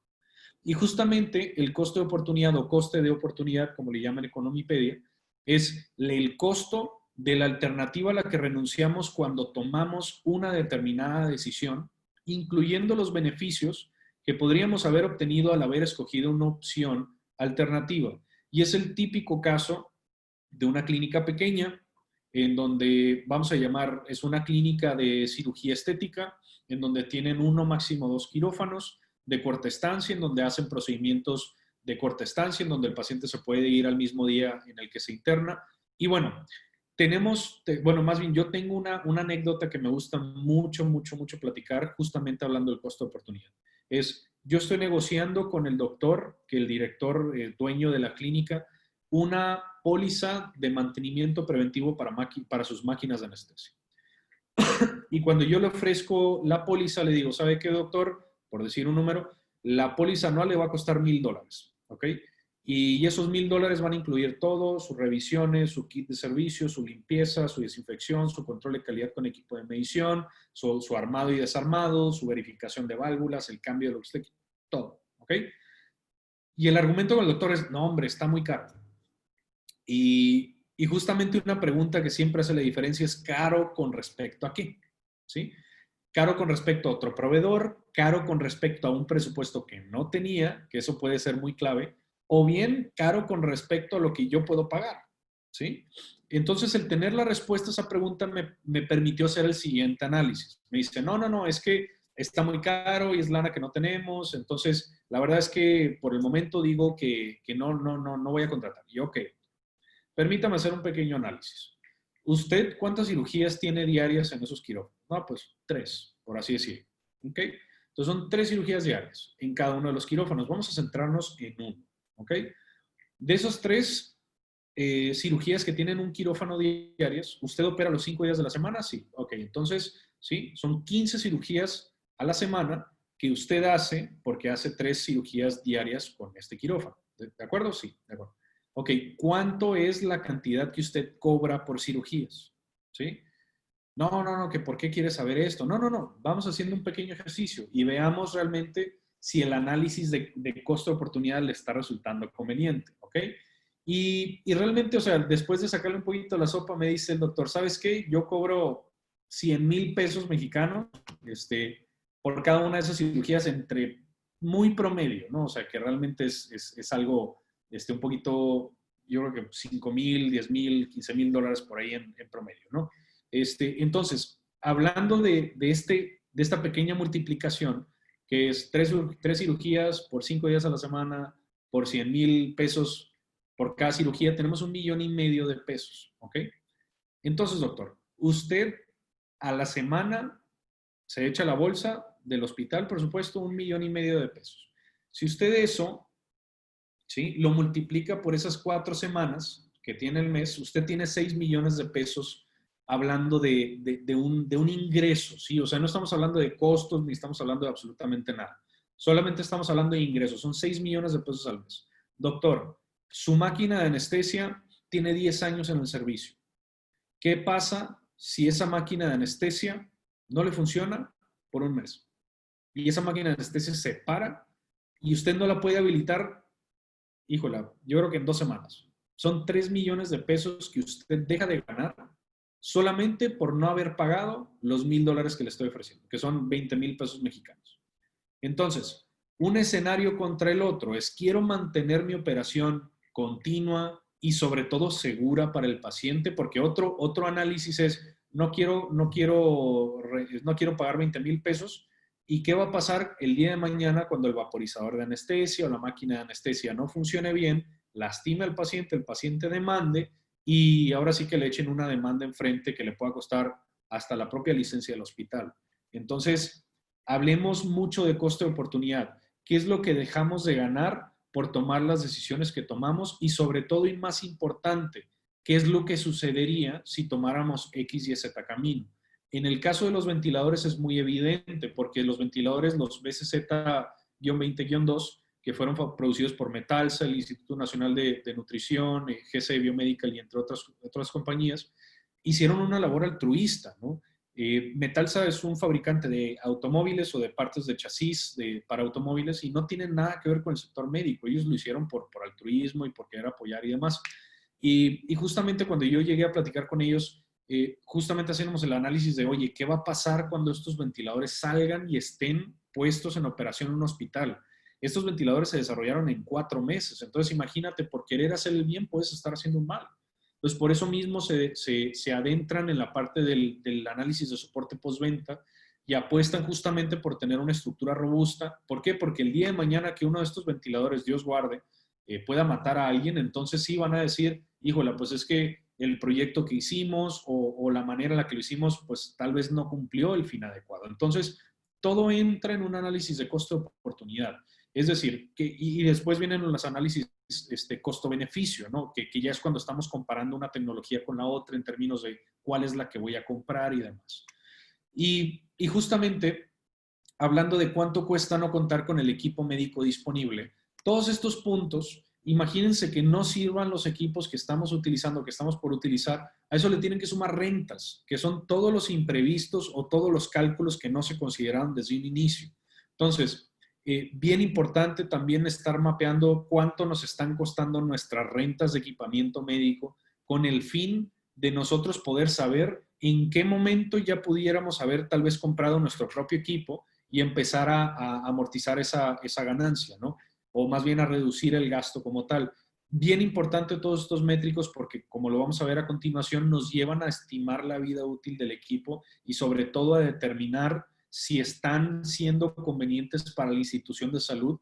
Y justamente el costo de oportunidad o coste de oportunidad, como le llaman en Economipedia, es el costo de la alternativa a la que renunciamos cuando tomamos una determinada decisión, incluyendo los beneficios que podríamos haber obtenido al haber escogido una opción alternativa. Y es el típico caso de una clínica pequeña, en donde vamos a llamar, es una clínica de cirugía estética, en donde tienen uno, máximo 2 quirófanos de corta estancia, en donde hacen procedimientos de corta estancia, en donde el paciente se puede ir al mismo día en el que se interna. Y bueno, más bien yo tengo una anécdota que me gusta mucho platicar, justamente hablando del costo de oportunidad. Yo estoy negociando con el doctor, que el director, dueño de la clínica, una póliza de mantenimiento preventivo para sus máquinas de anestesia. Y cuando yo le ofrezco la póliza, le digo, ¿sabe qué, doctor? Por decir un número, la póliza anual le va a costar $1,000, ¿ok? Y esos $1,000 van a incluir todo, sus revisiones, su kit de servicio, su limpieza, su desinfección, su control de calidad con equipo de medición, su armado y desarmado, su verificación de válvulas, el cambio de lo que usted quiera, todo, ¿ok? Y el argumento con el doctor es, no, hombre, está muy caro. Y justamente una pregunta que siempre hace la diferencia es caro con respecto a qué, ¿sí? Caro con respecto a otro proveedor, caro con respecto a un presupuesto que no tenía, que eso puede ser muy clave, o bien caro con respecto a lo que yo puedo pagar, ¿sí? Entonces, el tener la respuesta a esa pregunta me permitió hacer el siguiente análisis. Me dice, no, es que está muy caro y es lana que no tenemos, entonces, la verdad es que por el momento digo que no voy a contratar. Y ok, permítame hacer un pequeño análisis. ¿Usted cuántas cirugías tiene diarias en esos quirófanos? No, pues 3, por así decirlo. ¿Ok? Entonces son 3 cirugías diarias en cada uno de los quirófanos. Vamos a centrarnos en uno. ¿Ok? De esos 3 cirugías que tienen un quirófano diarias, ¿usted opera los 5 días de la semana? Sí. Ok, entonces, sí, son 15 cirugías a la semana que usted hace porque hace 3 cirugías diarias con este quirófano. ¿De acuerdo? Sí, de acuerdo. Ok, ¿cuánto es la cantidad que usted cobra por cirugías? ¿Sí? No, que ¿por qué quiere saber esto? No, vamos haciendo un pequeño ejercicio y veamos realmente si el análisis de costo de oportunidad le está resultando conveniente, ¿ok? Y realmente, o sea, después de sacarle un poquito la sopa, me dice el doctor, ¿sabes qué? Yo cobro 100,000 pesos mexicanos por cada una de esas cirugías entre muy promedio, ¿no? O sea, que realmente es algo un poquito, yo creo que 5,000, 10,000, 15,000 dólares por ahí en promedio, ¿no? Entonces, hablando de esta pequeña multiplicación, que es tres cirugías por 5 días a la semana, por 100,000 pesos por cada cirugía, tenemos 1,5 millones de pesos, ¿ok? Entonces, doctor, usted a la semana se echa a la bolsa del hospital, por supuesto, 1,5 millones de pesos. Si usted eso, ¿sí?, lo multiplica por esas 4 semanas que tiene el mes, usted tiene 6 millones de pesos hablando de un ingreso, ¿sí? O sea, no estamos hablando de costos ni estamos hablando de absolutamente nada. Solamente estamos hablando de ingresos. Son 6 millones de pesos al mes. Doctor, su máquina de anestesia tiene 10 años en el servicio. ¿Qué pasa si esa máquina de anestesia no le funciona por un mes? Y esa máquina de anestesia se para y usted no la puede habilitar, híjola, yo creo que en 2 semanas. Son 3 millones de pesos que usted deja de ganar solamente por no haber pagado los $1,000 que le estoy ofreciendo, que son 20,000 pesos mexicanos. Entonces, un escenario contra el otro es: quiero mantener mi operación continua y sobre todo segura para el paciente, porque otro análisis es: no quiero pagar 20,000 pesos. ¿Y qué va a pasar el día de mañana cuando el vaporizador de anestesia o la máquina de anestesia no funcione bien, lastime al paciente, el paciente demande y ahora sí que le echen una demanda enfrente que le pueda costar hasta la propia licencia del hospital? Entonces, hablemos mucho de costo de oportunidad. ¿Qué es lo que dejamos de ganar por tomar las decisiones que tomamos? Y sobre todo, y más importante, ¿qué es lo que sucedería si tomáramos X y Z camino? En el caso de los ventiladores es muy evidente, porque los ventiladores, los BCZ-20-2, que fueron producidos por Metalsa, el Instituto Nacional de Nutrición, GC Biomedical y entre otras compañías, hicieron una labor altruista, ¿no? Metalsa es un fabricante de automóviles o de partes de chasis para automóviles y no tienen nada que ver con el sector médico. Ellos lo hicieron por altruismo y por querer apoyar y demás. Y justamente cuando yo llegué a platicar con ellos, justamente hacíamos el análisis de: oye, ¿qué va a pasar cuando estos ventiladores salgan y estén puestos en operación en un hospital? Estos ventiladores se desarrollaron en 4 meses. Entonces, imagínate, por querer hacer el bien puedes estar haciendo un mal. Entonces, por eso mismo se adentran en la parte del análisis de soporte postventa y apuestan justamente por tener una estructura robusta. ¿Por qué? Porque el día de mañana que uno de estos ventiladores, Dios guarde, pueda matar a alguien, entonces sí van a decir: híjola, pues es que el proyecto que hicimos o la manera en la que lo hicimos, pues tal vez no cumplió el fin adecuado. Entonces, todo entra en un análisis de costo de oportunidad. Es decir, y después vienen los análisis costo-beneficio, ¿no? Que ya es cuando estamos comparando una tecnología con la otra en términos de cuál es la que voy a comprar y demás. Y justamente, hablando de cuánto cuesta no contar con el equipo médico disponible, todos estos puntos, imagínense que no sirvan los equipos que estamos utilizando, que estamos por utilizar, a eso le tienen que sumar rentas, que son todos los imprevistos o todos los cálculos que no se consideraron desde un inicio. Entonces, bien importante también estar mapeando cuánto nos están costando nuestras rentas de equipamiento médico, con el fin de nosotros poder saber en qué momento ya pudiéramos haber tal vez comprado nuestro propio equipo y empezar a amortizar esa ganancia, ¿no? O más bien a reducir el gasto como tal. Bien importante todos estos métricos porque, como lo vamos a ver a continuación, nos llevan a estimar la vida útil del equipo y sobre todo a determinar si están siendo convenientes para la institución de salud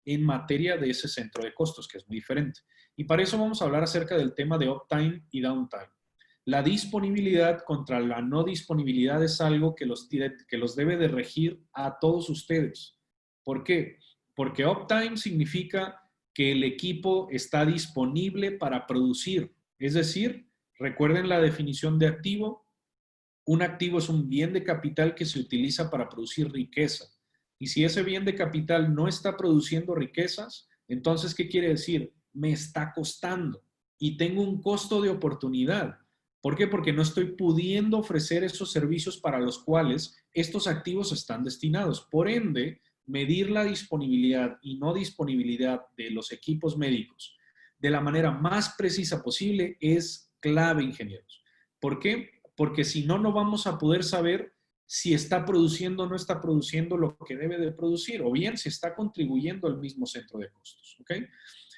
en materia de ese centro de costos, que es muy diferente. Y para eso vamos a hablar acerca del tema de uptime y downtime. La disponibilidad contra la no disponibilidad es algo que los debe de regir a todos ustedes. ¿Por qué? Porque uptime significa que el equipo está disponible para producir. Es decir, recuerden la definición de activo. Un activo es un bien de capital que se utiliza para producir riqueza. Y si ese bien de capital no está produciendo riquezas, entonces, ¿qué quiere decir? Me está costando y tengo un costo de oportunidad. ¿Por qué? Porque no estoy pudiendo ofrecer esos servicios para los cuales estos activos están destinados. Por ende, medir la disponibilidad y no disponibilidad de los equipos médicos de la manera más precisa posible es clave, ingenieros. ¿Por qué? Porque si no, no vamos a poder saber si está produciendo o no está produciendo lo que debe de producir, o bien si está contribuyendo al mismo centro de costos, ¿ok?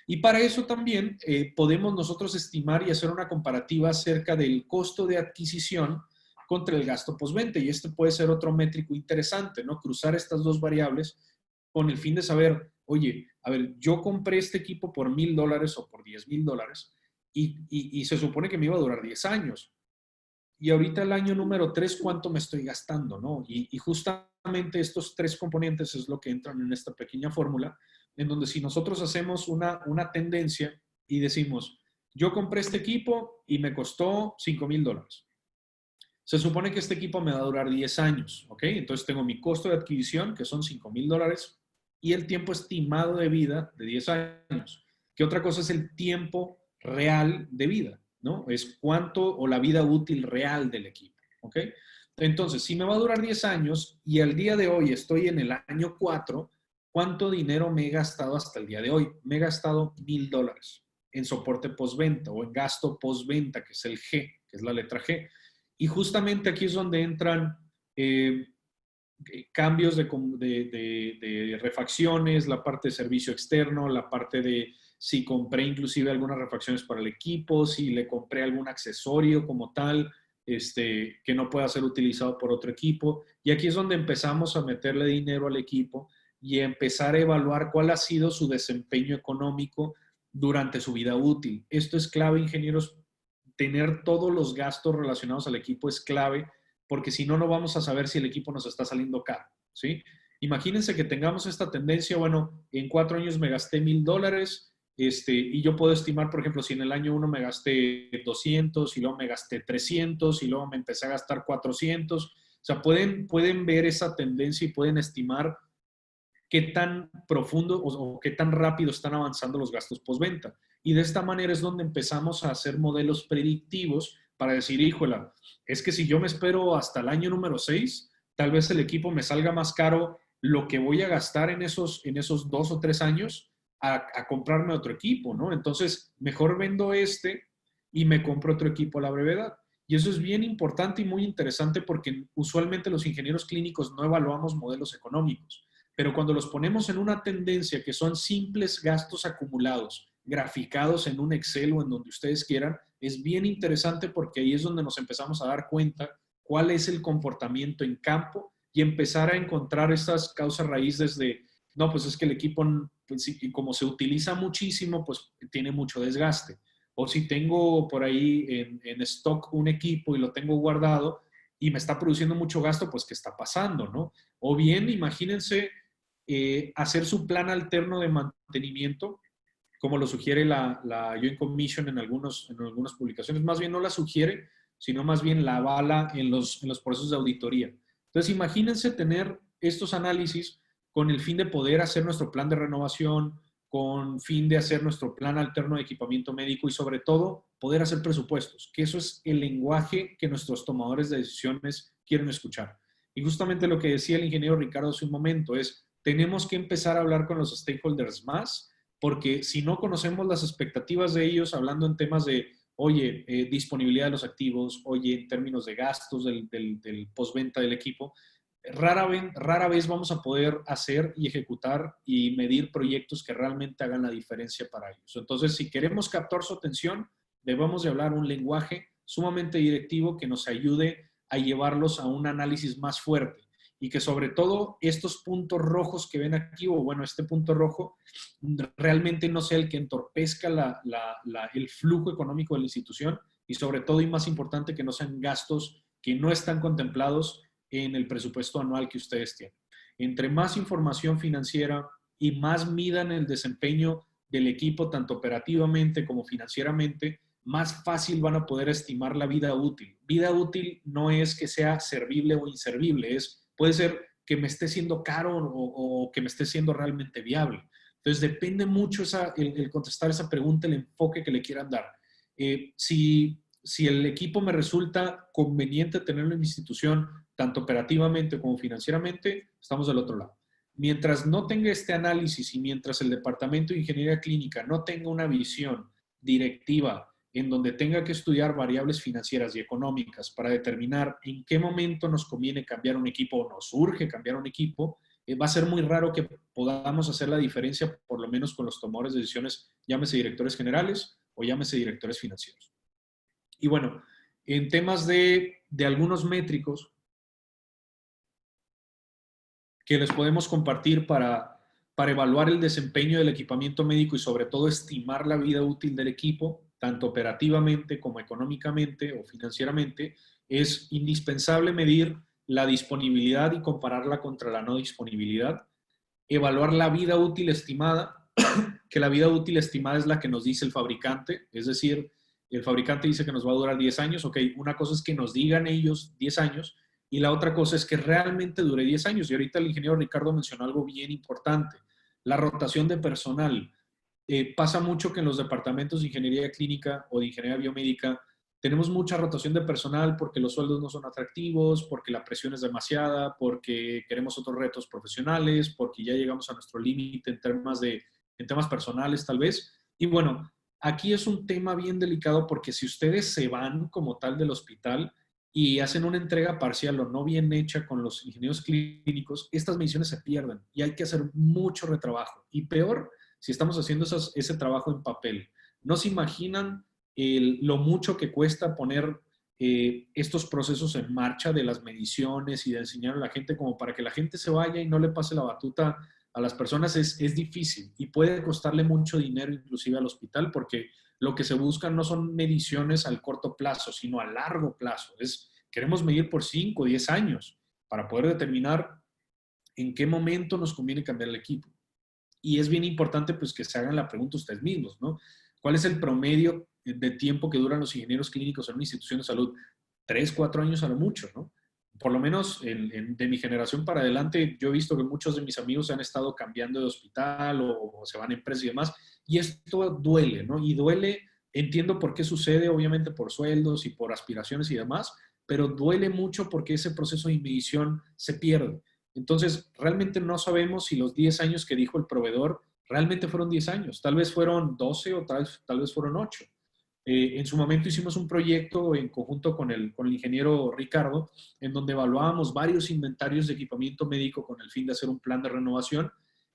Y para eso también podemos nosotros estimar y hacer una comparativa acerca del costo de adquisición contra el gasto postventa. Y este puede ser otro métrico interesante, ¿no? Cruzar estas dos variables con el fin de saber, oye, a ver, yo compré este equipo por $1,000 o por $10,000 y se supone que me iba a durar 10 años. Y ahorita el año número 3, ¿cuánto me estoy gastando? ¿No? Y justamente estos tres componentes es lo que entran en esta pequeña fórmula, en donde si nosotros hacemos una tendencia y decimos, yo compré este equipo y me costó $5,000. Se supone que este equipo me va a durar 10 años, ¿ok? Entonces tengo mi costo de adquisición, que son $5,000, y el tiempo estimado de vida de 10 años. ¿Qué otra cosa es el tiempo real de vida? ¿No? Es cuánto o la vida útil real del equipo, ¿ok? Entonces, si me va a durar 10 años y al día de hoy estoy en el año 4, ¿cuánto dinero me he gastado hasta el día de hoy? Me he gastado $1,000 en soporte postventa o en gasto postventa, que es el G, que es la letra G. Y justamente aquí es donde entran cambios de refacciones, la parte de servicio externo, la parte de si compré inclusive algunas refacciones para el equipo, si le compré algún accesorio como tal, que no pueda ser utilizado por otro equipo. Y aquí es donde empezamos a meterle dinero al equipo y empezar a evaluar cuál ha sido su desempeño económico durante su vida útil. Esto es clave, ingenieros. Tener todos los gastos relacionados al equipo es clave, porque si no, no vamos a saber si el equipo nos está saliendo caro, ¿sí? Imagínense que tengamos esta tendencia, bueno, en 4 años me gasté $1,000, y yo puedo estimar, por ejemplo, si en el año 1 me gasté 200 y luego me gasté 300 y luego me empecé a gastar 400. O sea, pueden ver esa tendencia y pueden estimar qué tan profundo o qué tan rápido están avanzando los gastos postventa. Y de esta manera es donde empezamos a hacer modelos predictivos para decir, híjola, es que si yo me espero hasta el año número 6, tal vez el equipo me salga más caro lo que voy a gastar en esos 2 o 3 años a comprarme otro equipo, ¿no? Entonces, mejor vendo y me compro otro equipo a la brevedad. Y eso es bien importante y muy interesante porque usualmente los ingenieros clínicos no evaluamos modelos económicos, pero cuando los ponemos en una tendencia que son simples gastos acumulados, graficados en un Excel o en donde ustedes quieran, es bien interesante porque ahí es donde nos empezamos a dar cuenta cuál es el comportamiento en campo y empezar a encontrar estas causas raíces de, no, pues es que el equipo, pues, como se utiliza muchísimo, pues tiene mucho desgaste. O si tengo por ahí en stock un equipo y lo tengo guardado y me está produciendo mucho gasto, pues ¿qué está pasando, no? O bien, imagínense hacer su plan alterno de mantenimiento, como lo sugiere la Joint Commission en algunas publicaciones. Más bien no la sugiere, sino más bien la avala en los procesos de auditoría. Entonces, imagínense tener estos análisis con el fin de poder hacer nuestro plan de renovación, con fin de hacer nuestro plan alterno de equipamiento médico y sobre todo poder hacer presupuestos, que eso es el lenguaje que nuestros tomadores de decisiones quieren escuchar. Y justamente lo que decía el ingeniero Ricardo hace un momento es, tenemos que empezar a hablar con los stakeholders más, porque si no conocemos las expectativas de ellos, hablando en temas de, oye, disponibilidad de los activos, oye, en términos de gastos del postventa del equipo, rara vez vamos a poder hacer y ejecutar y medir proyectos que realmente hagan la diferencia para ellos. Entonces, si queremos captar su atención, debemos de hablar un lenguaje sumamente directivo que nos ayude a llevarlos a un análisis más fuerte y que sobre todo estos puntos rojos que ven aquí, o bueno, este punto rojo, realmente no sea el que entorpezca el flujo económico de la institución y sobre todo y más importante que no sean gastos que no están contemplados en el presupuesto anual que ustedes tienen. Entre más información financiera y más midan el desempeño del equipo, tanto operativamente como financieramente, más fácil van a poder estimar la vida útil. Vida útil no es que sea servible o inservible, puede ser que me esté siendo caro o que me esté siendo realmente viable. Entonces depende mucho el contestar esa pregunta, el enfoque que le quieran dar. Si el equipo me resulta conveniente tenerlo en mi institución, tanto operativamente como financieramente, estamos del otro lado. Mientras no tenga este análisis y mientras el Departamento de Ingeniería Clínica no tenga una visión directiva en donde tenga que estudiar variables financieras y económicas para determinar en qué momento nos conviene cambiar un equipo o nos urge cambiar un equipo, va a ser muy raro que podamos hacer la diferencia, por lo menos con los tomadores de decisiones, llámese directores generales o llámese directores financieros. Y bueno, en temas de algunos métricos que les podemos compartir para evaluar el desempeño del equipamiento médico y sobre todo estimar la vida útil del equipo, tanto operativamente como económicamente o financieramente, es indispensable medir la disponibilidad y compararla contra la no disponibilidad, evaluar la vida útil estimada, que la vida útil estimada es la que nos dice el fabricante, es decir, el fabricante dice que nos va a durar 10 años, ok, una cosa es que nos digan ellos 10 años y la otra cosa es que realmente dure 10 años. Y ahorita el ingeniero Ricardo mencionó algo bien importante, la rotación de personal. Pasa mucho que en los departamentos de ingeniería clínica o de ingeniería biomédica tenemos mucha rotación de personal porque los sueldos no son atractivos, porque la presión es demasiada, porque queremos otros retos profesionales, porque ya llegamos a nuestro límite en temas personales tal vez. Y bueno, aquí es un tema bien delicado porque si ustedes se van como tal del hospital y hacen una entrega parcial o no bien hecha con los ingenieros clínicos, estas mediciones se pierden y hay que hacer mucho retrabajo. Y peor, si estamos haciendo ese trabajo en papel. No se imaginan lo mucho que cuesta poner estos procesos en marcha de las mediciones y de enseñar a la gente como para que la gente se vaya y no le pase la batuta a las personas es difícil y puede costarle mucho dinero inclusive al hospital porque lo que se busca no son mediciones al corto plazo, sino a largo plazo. Queremos medir por 5 o 10 años para poder determinar en qué momento nos conviene cambiar el equipo. Y es bien importante pues que se hagan la pregunta ustedes mismos, ¿no? ¿Cuál es el promedio de tiempo que duran los ingenieros clínicos en una institución de salud? 3, 4 años a lo mucho, ¿no? Por lo menos de mi generación para adelante, yo he visto que muchos de mis amigos han estado cambiando de hospital o se van a empresas y demás, y esto duele, ¿no? Y duele, entiendo por qué sucede, obviamente por sueldos y por aspiraciones y demás, pero duele mucho porque ese proceso de medición se pierde. Entonces, realmente no sabemos si los 10 años que dijo el proveedor realmente fueron 10 años. Tal vez fueron 12 o tal vez fueron 8. En su momento hicimos un proyecto en conjunto con el ingeniero Ricardo, en donde evaluábamos varios inventarios de equipamiento médico con el fin de hacer un plan de renovación.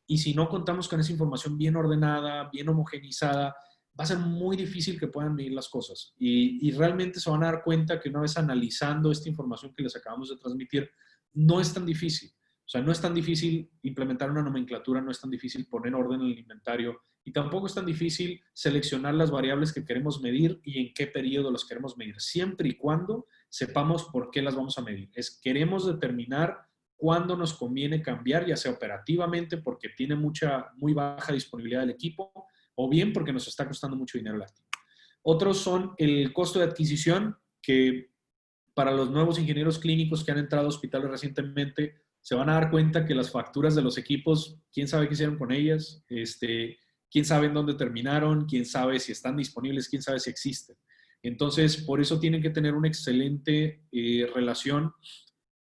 Y si no contamos con esa información bien ordenada, bien homogenizada, va a ser muy difícil que puedan medir las cosas. Y realmente se van a dar cuenta que una vez analizando esta información que les acabamos de transmitir, no es tan difícil. O sea, no es tan difícil implementar una nomenclatura, no es tan difícil poner orden en el inventario y tampoco es tan difícil seleccionar las variables que queremos medir y en qué periodo las queremos medir, siempre y cuando sepamos por qué las vamos a medir. Queremos determinar cuándo nos conviene cambiar, ya sea operativamente porque tiene muy baja disponibilidad del equipo o bien porque nos está costando mucho dinero el activo. Otros son el costo de adquisición, que para los nuevos ingenieros clínicos que han entrado a hospitales recientemente, se van a dar cuenta que las facturas de los equipos, quién sabe qué hicieron con ellas, quién sabe en dónde terminaron, quién sabe si están disponibles, quién sabe si existen. Entonces, por eso tienen que tener una excelente relación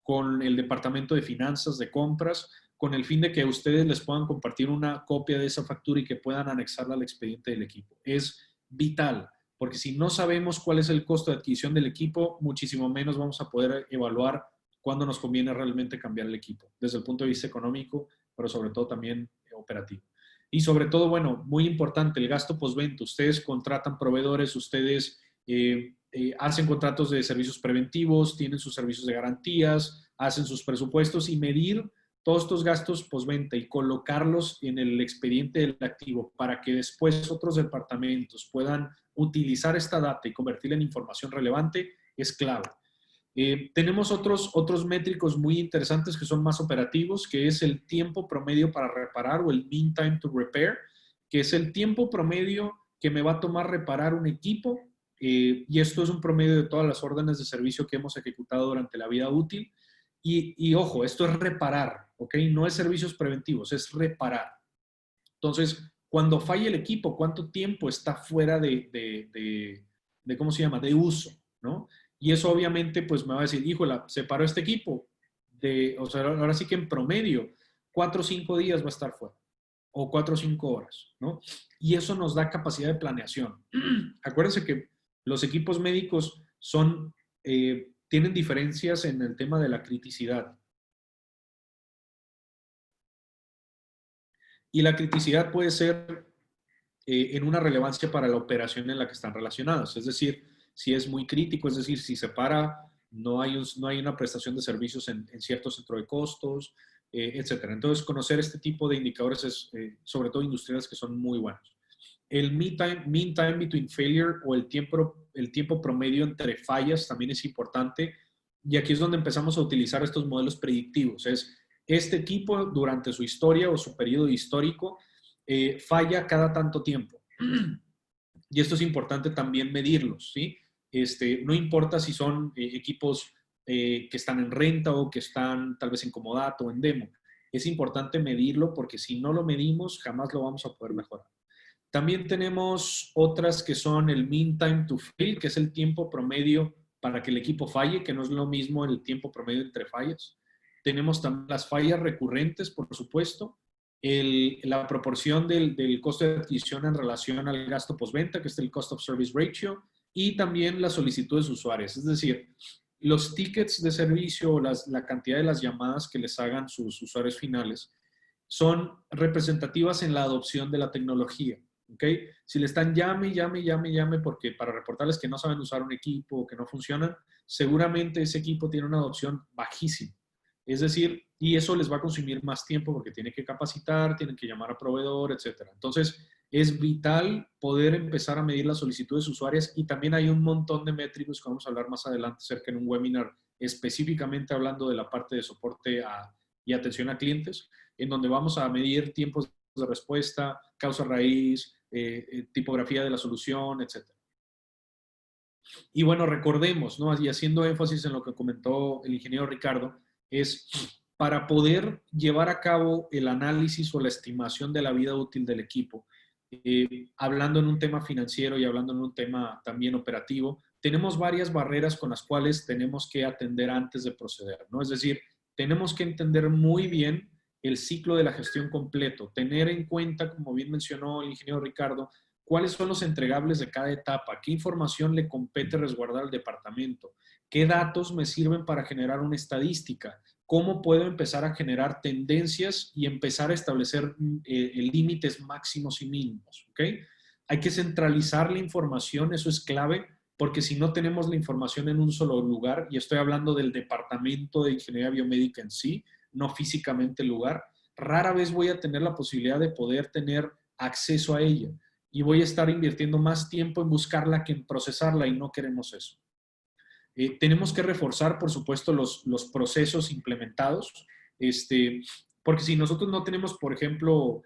con el departamento de finanzas, de compras, con el fin de que ustedes les puedan compartir una copia de esa factura y que puedan anexarla al expediente del equipo. Es vital, porque si no sabemos cuál es el costo de adquisición del equipo, muchísimo menos vamos a poder evaluar cuándo nos conviene realmente cambiar el equipo, desde el punto de vista económico, pero sobre todo también operativo. Y sobre todo, bueno, muy importante, el gasto postventa. Ustedes contratan proveedores, ustedes hacen contratos de servicios preventivos, tienen sus servicios de garantías, hacen sus presupuestos y medir todos estos gastos postventa y colocarlos en el expediente del activo para que después otros departamentos puedan utilizar esta data y convertirla en información relevante es clave. Tenemos otros métricos muy interesantes que son más operativos, que es el tiempo promedio para reparar o el mean time to repair, que es el tiempo promedio que me va a tomar reparar un equipo, y esto es un promedio de todas las órdenes de servicio que hemos ejecutado durante la vida útil. Y ojo, esto es reparar, ¿ok? No es servicios preventivos, es reparar. Entonces, cuando falla el equipo, ¿cuánto tiempo está fuera de ¿cómo se llama? De uso, ¿no? Y eso obviamente pues me va a decir, híjole, se paró este equipo. O sea, ahora sí que en promedio 4 o 5 días va a estar fuera. o 4 o 5 horas, ¿no? Y eso nos da capacidad de planeación. Acuérdense que los equipos médicos tienen diferencias en el tema de la criticidad. Y la criticidad puede ser en una relevancia para la operación en la que están relacionadas. Es decir, si es muy crítico, es decir, si se para, no hay una prestación de servicios en cierto centro de costos, etcétera. Entonces, conocer este tipo de indicadores es, sobre todo industriales, que son muy buenos. El mean time between failure o el tiempo promedio entre fallas también es importante. Y aquí es donde empezamos a utilizar estos modelos predictivos. Es este equipo durante su historia o su periodo histórico falla cada tanto tiempo. Y esto es importante también medirlos, ¿sí? No importa si son equipos que están en renta o que están tal vez en comodato o en demo. Es importante medirlo porque si no lo medimos, jamás lo vamos a poder mejorar. También tenemos otras que son el mean time to fail, que es el tiempo promedio para que el equipo falle, que no es lo mismo el tiempo promedio entre fallas. Tenemos también las fallas recurrentes, por supuesto. La proporción del costo de adquisición en relación al gasto postventa, que es el Cost of Service Ratio, y también las solicitudes usuarias. Es decir, los tickets de servicio o la cantidad de las llamadas que les hagan sus usuarios finales son representativas en la adopción de la tecnología. ¿Okay? Si le están llame porque para reportarles que no saben usar un equipo o que no funcionan, seguramente ese equipo tiene una adopción bajísima. Es decir, y eso les va a consumir más tiempo porque tienen que capacitar, tienen que llamar a proveedor, etc. Entonces, es vital poder empezar a medir las solicitudes usuarias y también hay un montón de métricos que vamos a hablar más adelante cerca en un webinar específicamente hablando de la parte de soporte y atención a clientes, en donde vamos a medir tiempos de respuesta, causa raíz, tipografía de la solución, etc. Y bueno, recordemos, ¿no? Y haciendo énfasis en lo que comentó el ingeniero Ricardo, es para poder llevar a cabo el análisis o la estimación de la vida útil del equipo, hablando en un tema financiero y hablando en un tema también operativo, tenemos varias barreras con las cuales tenemos que atender antes de proceder, ¿no? Es decir, tenemos que entender muy bien el ciclo de la gestión completo, tener en cuenta, como bien mencionó el ingeniero Ricardo, cuáles son los entregables de cada etapa, qué información le compete resguardar al departamento, qué datos me sirven para generar una estadística, cómo puedo empezar a generar tendencias y empezar a establecer límites máximos y mínimos, ¿ok? Hay que centralizar la información, eso es clave, porque si no tenemos la información en un solo lugar, y estoy hablando del departamento de ingeniería biomédica en sí, no físicamente el lugar, rara vez voy a tener la posibilidad de poder tener acceso a ella y voy a estar invirtiendo más tiempo en buscarla que en procesarla y no queremos eso. Tenemos que reforzar, por supuesto, los procesos implementados, porque si nosotros no tenemos, por ejemplo,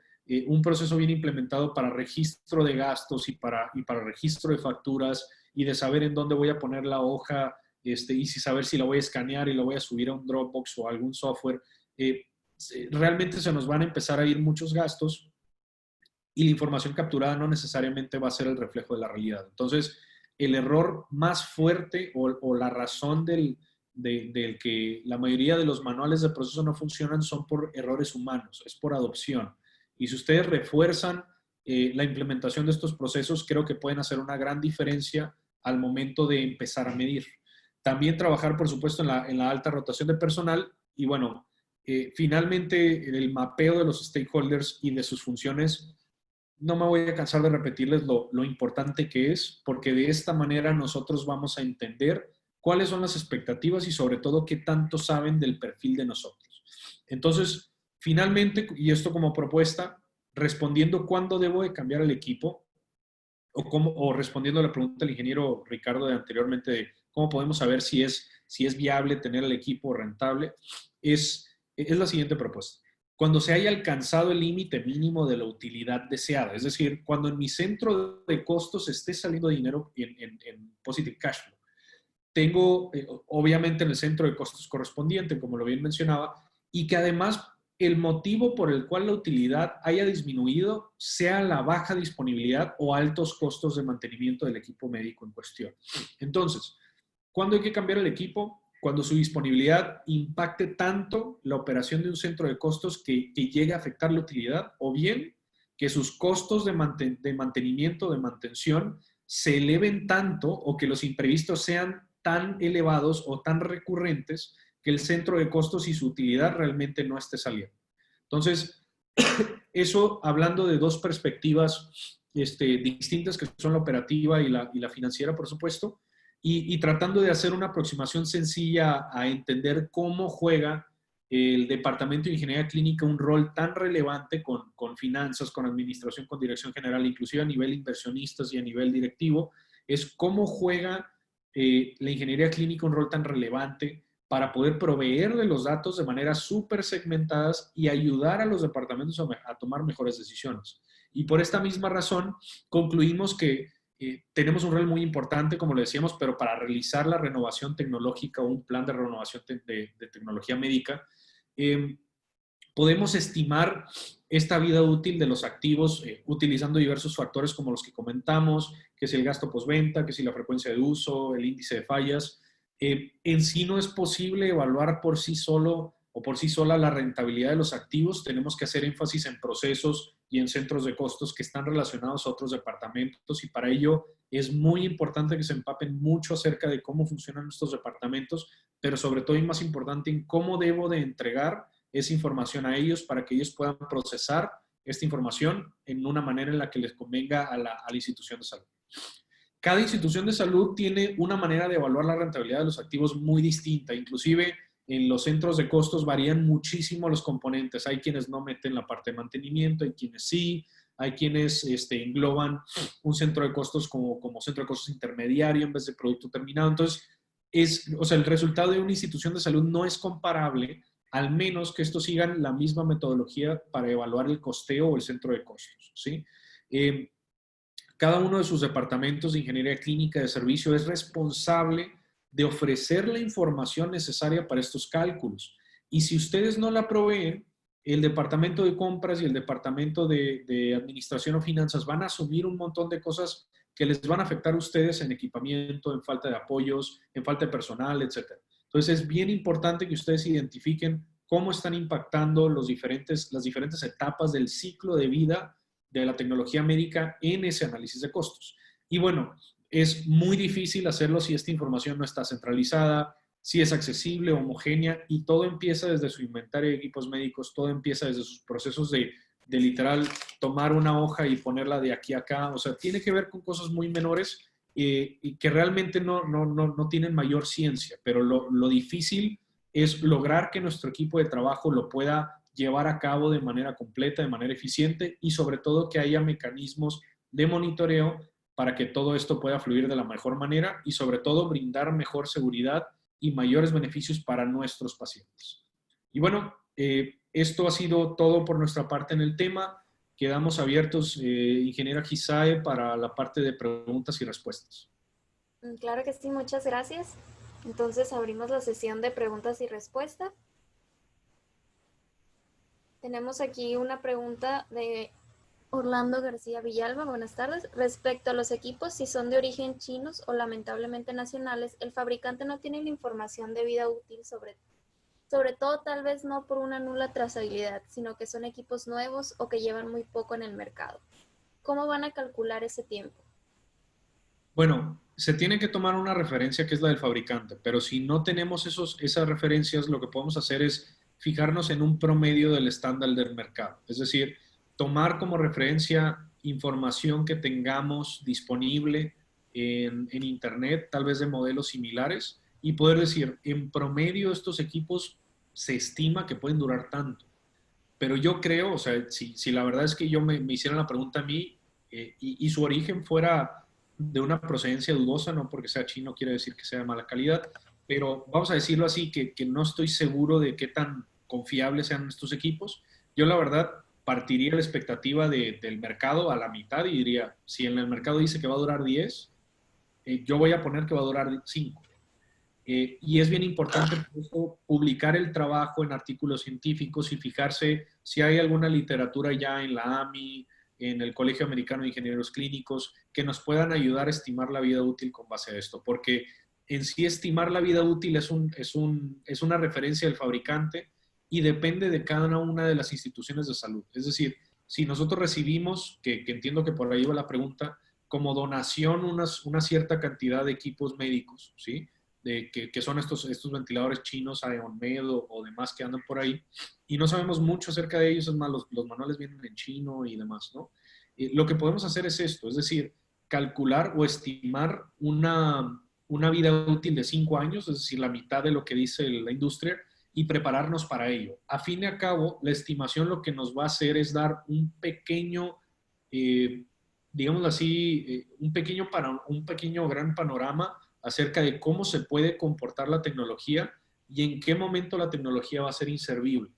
un proceso bien implementado para registro de gastos y para registro de facturas y de saber en dónde voy a poner la hoja y si saber si la voy a escanear y la voy a subir a un Dropbox o a algún software, realmente se nos van a empezar a ir muchos gastos y la información capturada no necesariamente va a ser el reflejo de la realidad. Entonces, el error más fuerte o la razón del que la mayoría de los manuales de proceso no funcionan son por errores humanos, es por adopción. Y si ustedes refuerzan la implementación de estos procesos, creo que pueden hacer una gran diferencia al momento de empezar a medir. También trabajar, por supuesto, en la alta rotación de personal y, bueno, finalmente el mapeo de los stakeholders y de sus funciones. No me voy a cansar de repetirles lo importante que es, porque de esta manera nosotros vamos a entender cuáles son las expectativas y sobre todo qué tanto saben del perfil de nosotros. Entonces, finalmente, y esto como propuesta, respondiendo cuándo debo de cambiar el equipo o respondiendo a la pregunta del ingeniero Ricardo de anteriormente de cómo podemos saber si es viable tener el equipo rentable, es la siguiente propuesta. Cuando se haya alcanzado el límite mínimo de la utilidad deseada, es decir, cuando en mi centro de costos esté saliendo dinero en positive cash flow. Tengo, obviamente, en el centro de costos correspondiente, como lo bien mencionaba, y que además el motivo por el cual la utilidad haya disminuido sea la baja disponibilidad o altos costos de mantenimiento del equipo médico en cuestión. Entonces, ¿cuándo hay que cambiar el equipo? cuando su disponibilidad impacte tanto la operación de un centro de costos que llegue a afectar la utilidad, o bien que sus costos de mantenimiento, de mantención, se eleven tanto o que los imprevistos sean tan elevados o tan recurrentes que el centro de costos y su utilidad realmente no esté saliendo. Entonces, eso hablando de dos perspectivas distintas, que son la operativa y la financiera, por supuesto, y tratando de hacer una aproximación sencilla a entender cómo juega el Departamento de Ingeniería Clínica un rol tan relevante con finanzas, con administración, con dirección general, inclusive a nivel inversionistas y a nivel directivo, es cómo juega la ingeniería clínica un rol tan relevante para poder proveerle los datos de manera súper segmentadas y ayudar a los departamentos a tomar mejores decisiones. Y por esta misma razón, concluimos que tenemos un rol muy importante, como le decíamos, pero para realizar la renovación tecnológica o un plan de renovación de tecnología médica, podemos estimar esta vida útil de los activos utilizando diversos factores como los que comentamos, que es el gasto postventa, que es la frecuencia de uso, el índice de fallas. En sí no es posible evaluar por sí solo o por sí sola la rentabilidad de los activos. Tenemos que hacer énfasis en procesos y en centros de costos que están relacionados a otros departamentos, y para ello es muy importante que se empapen mucho acerca de cómo funcionan estos departamentos, pero sobre todo y más importante en cómo debo de entregar esa información a ellos para que ellos puedan procesar esta información en una manera en la que les convenga a la institución de salud. Cada institución de salud tiene una manera de evaluar la rentabilidad de los activos muy distinta. Inclusive en los centros de costos varían muchísimo los componentes. Hay quienes no meten la parte de mantenimiento, hay quienes sí, hay quienes engloban un centro de costos como centro de costos intermediario en vez de producto terminado. Entonces, el resultado de una institución de salud no es comparable, al menos que estos sigan la misma metodología para evaluar el costeo o el centro de costos, ¿sí? Cada uno de sus departamentos de ingeniería clínica de servicio es responsable de ofrecer la información necesaria para estos cálculos. Y si ustedes no la proveen, el departamento de compras y el departamento de administración o finanzas van a asumir un montón de cosas que les van a afectar a ustedes en equipamiento, en falta de apoyos, en falta de personal, etc. Entonces es bien importante que ustedes identifiquen cómo están impactando las diferentes etapas del ciclo de vida de la tecnología médica en ese análisis de costos. Y bueno, es muy difícil hacerlo si esta información no está centralizada, si es accesible, homogénea, y todo empieza desde su inventario de equipos médicos, todo empieza desde sus procesos de literal tomar una hoja y ponerla de aquí a acá. O sea, tiene que ver con cosas muy menores y que realmente no tienen mayor ciencia, pero lo difícil es lograr que nuestro equipo de trabajo lo pueda llevar a cabo de manera completa, de manera eficiente, y sobre todo que haya mecanismos de monitoreo para que todo esto pueda fluir de la mejor manera y sobre todo brindar mejor seguridad y mayores beneficios para nuestros pacientes. Y bueno, esto ha sido todo por nuestra parte en el tema. Quedamos abiertos, ingeniera Gisae, para la parte de preguntas y respuestas. Claro que sí, muchas gracias. Entonces abrimos la sesión de preguntas y respuestas. Tenemos aquí una pregunta de Orlando García Villalba. Buenas tardes. Respecto a los equipos, si son de origen chinos o lamentablemente nacionales, el fabricante no tiene la información de vida útil sobre todo tal vez no por una nula trazabilidad, sino que son equipos nuevos o que llevan muy poco en el mercado. ¿Cómo van a calcular ese tiempo? Bueno, se tiene que tomar una referencia que es la del fabricante, pero si no tenemos esas referencias, lo que podemos hacer es fijarnos en un promedio del estándar del mercado. Es decir, tomar como referencia información que tengamos disponible en Internet, tal vez de modelos similares, y poder decir, en promedio estos equipos se estima que pueden durar tanto. Pero yo creo, o sea, si la verdad es que me hicieran la pregunta a mí y su origen fuera de una procedencia dudosa, no porque sea chino quiere decir que sea de mala calidad, pero vamos a decirlo así, que no estoy seguro de qué tan confiables sean estos equipos. Yo la verdad partiría la expectativa del mercado a la mitad y diría, si en el mercado dice que va a durar 10, yo voy a poner que va a durar 5. Y es bien importante publicar el trabajo en artículos científicos y fijarse si hay alguna literatura ya en la AMI, en el Colegio Americano de Ingenieros Clínicos, que nos puedan ayudar a estimar la vida útil con base a esto. Porque en sí estimar la vida útil es una referencia del fabricante y depende de cada una de las instituciones de salud. Es decir, si nosotros recibimos, que entiendo que por ahí va la pregunta, como donación una cierta cantidad de equipos médicos, ¿sí? Que son estos ventiladores chinos, AeonMed o demás que andan por ahí, y no sabemos mucho acerca de ellos, es más, los manuales vienen en chino y demás, ¿no? Lo que podemos hacer es esto, es decir, calcular o estimar una vida útil de 5 años, es decir, la mitad de lo que dice la industria, y prepararnos para ello. A fin y a cabo, la estimación lo que nos va a hacer es dar un pequeño, digámoslo así, un pequeño gran panorama acerca de cómo se puede comportar la tecnología y en qué momento la tecnología va a ser inservible.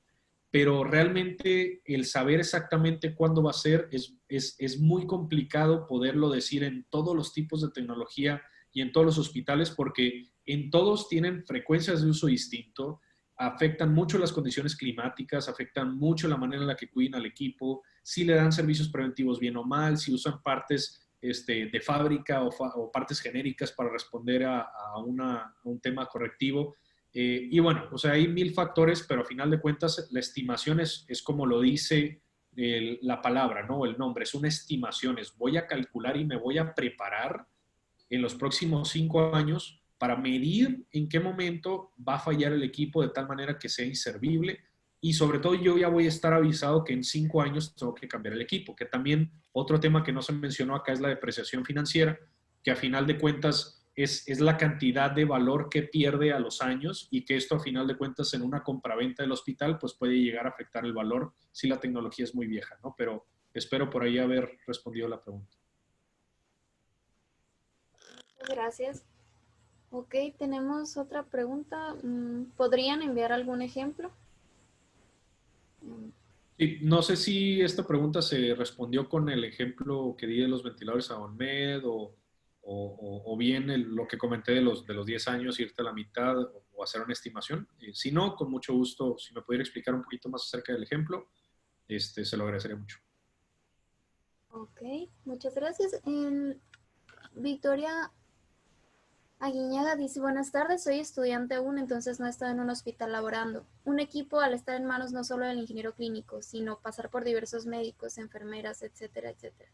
Pero realmente el saber exactamente cuándo va a ser es muy complicado poderlo decir en todos los tipos de tecnología y en todos los hospitales porque en todos tienen frecuencias de uso distinto, afectan mucho las condiciones climáticas, afectan mucho la manera en la que cuidan al equipo, si le dan servicios preventivos bien o mal, si usan partes de fábrica o partes genéricas para responder a un tema correctivo. Y bueno, o sea, hay mil factores, pero a final de cuentas la estimación es como lo dice la palabra, ¿no? El nombre, es una estimación, es voy a calcular y me voy a preparar en los próximos 5 años para medir en qué momento va a fallar el equipo de tal manera que sea inservible y sobre todo yo ya voy a estar avisado que en 5 años tengo que cambiar el equipo, que también otro tema que no se mencionó acá es la depreciación financiera, que a final de cuentas es la cantidad de valor que pierde a los años y que esto a final de cuentas en una compraventa del hospital pues puede llegar a afectar el valor si la tecnología es muy vieja, ¿no? Pero espero por ahí haber respondido la pregunta. Gracias. Ok, tenemos otra pregunta. ¿Podrían enviar algún ejemplo? Sí, no sé si esta pregunta se respondió con el ejemplo que di de los ventiladores a ONMED o bien lo que comenté de los 10 años, irte a la mitad o hacer una estimación. Si no, con mucho gusto, si me pudiera explicar un poquito más acerca del ejemplo, se lo agradecería mucho. Ok, muchas gracias. Victoria Aguiñaga dice, buenas tardes, soy estudiante aún, entonces no he estado en un hospital laborando. Un equipo al estar en manos no solo del ingeniero clínico, sino pasar por diversos médicos, enfermeras, etcétera, etcétera.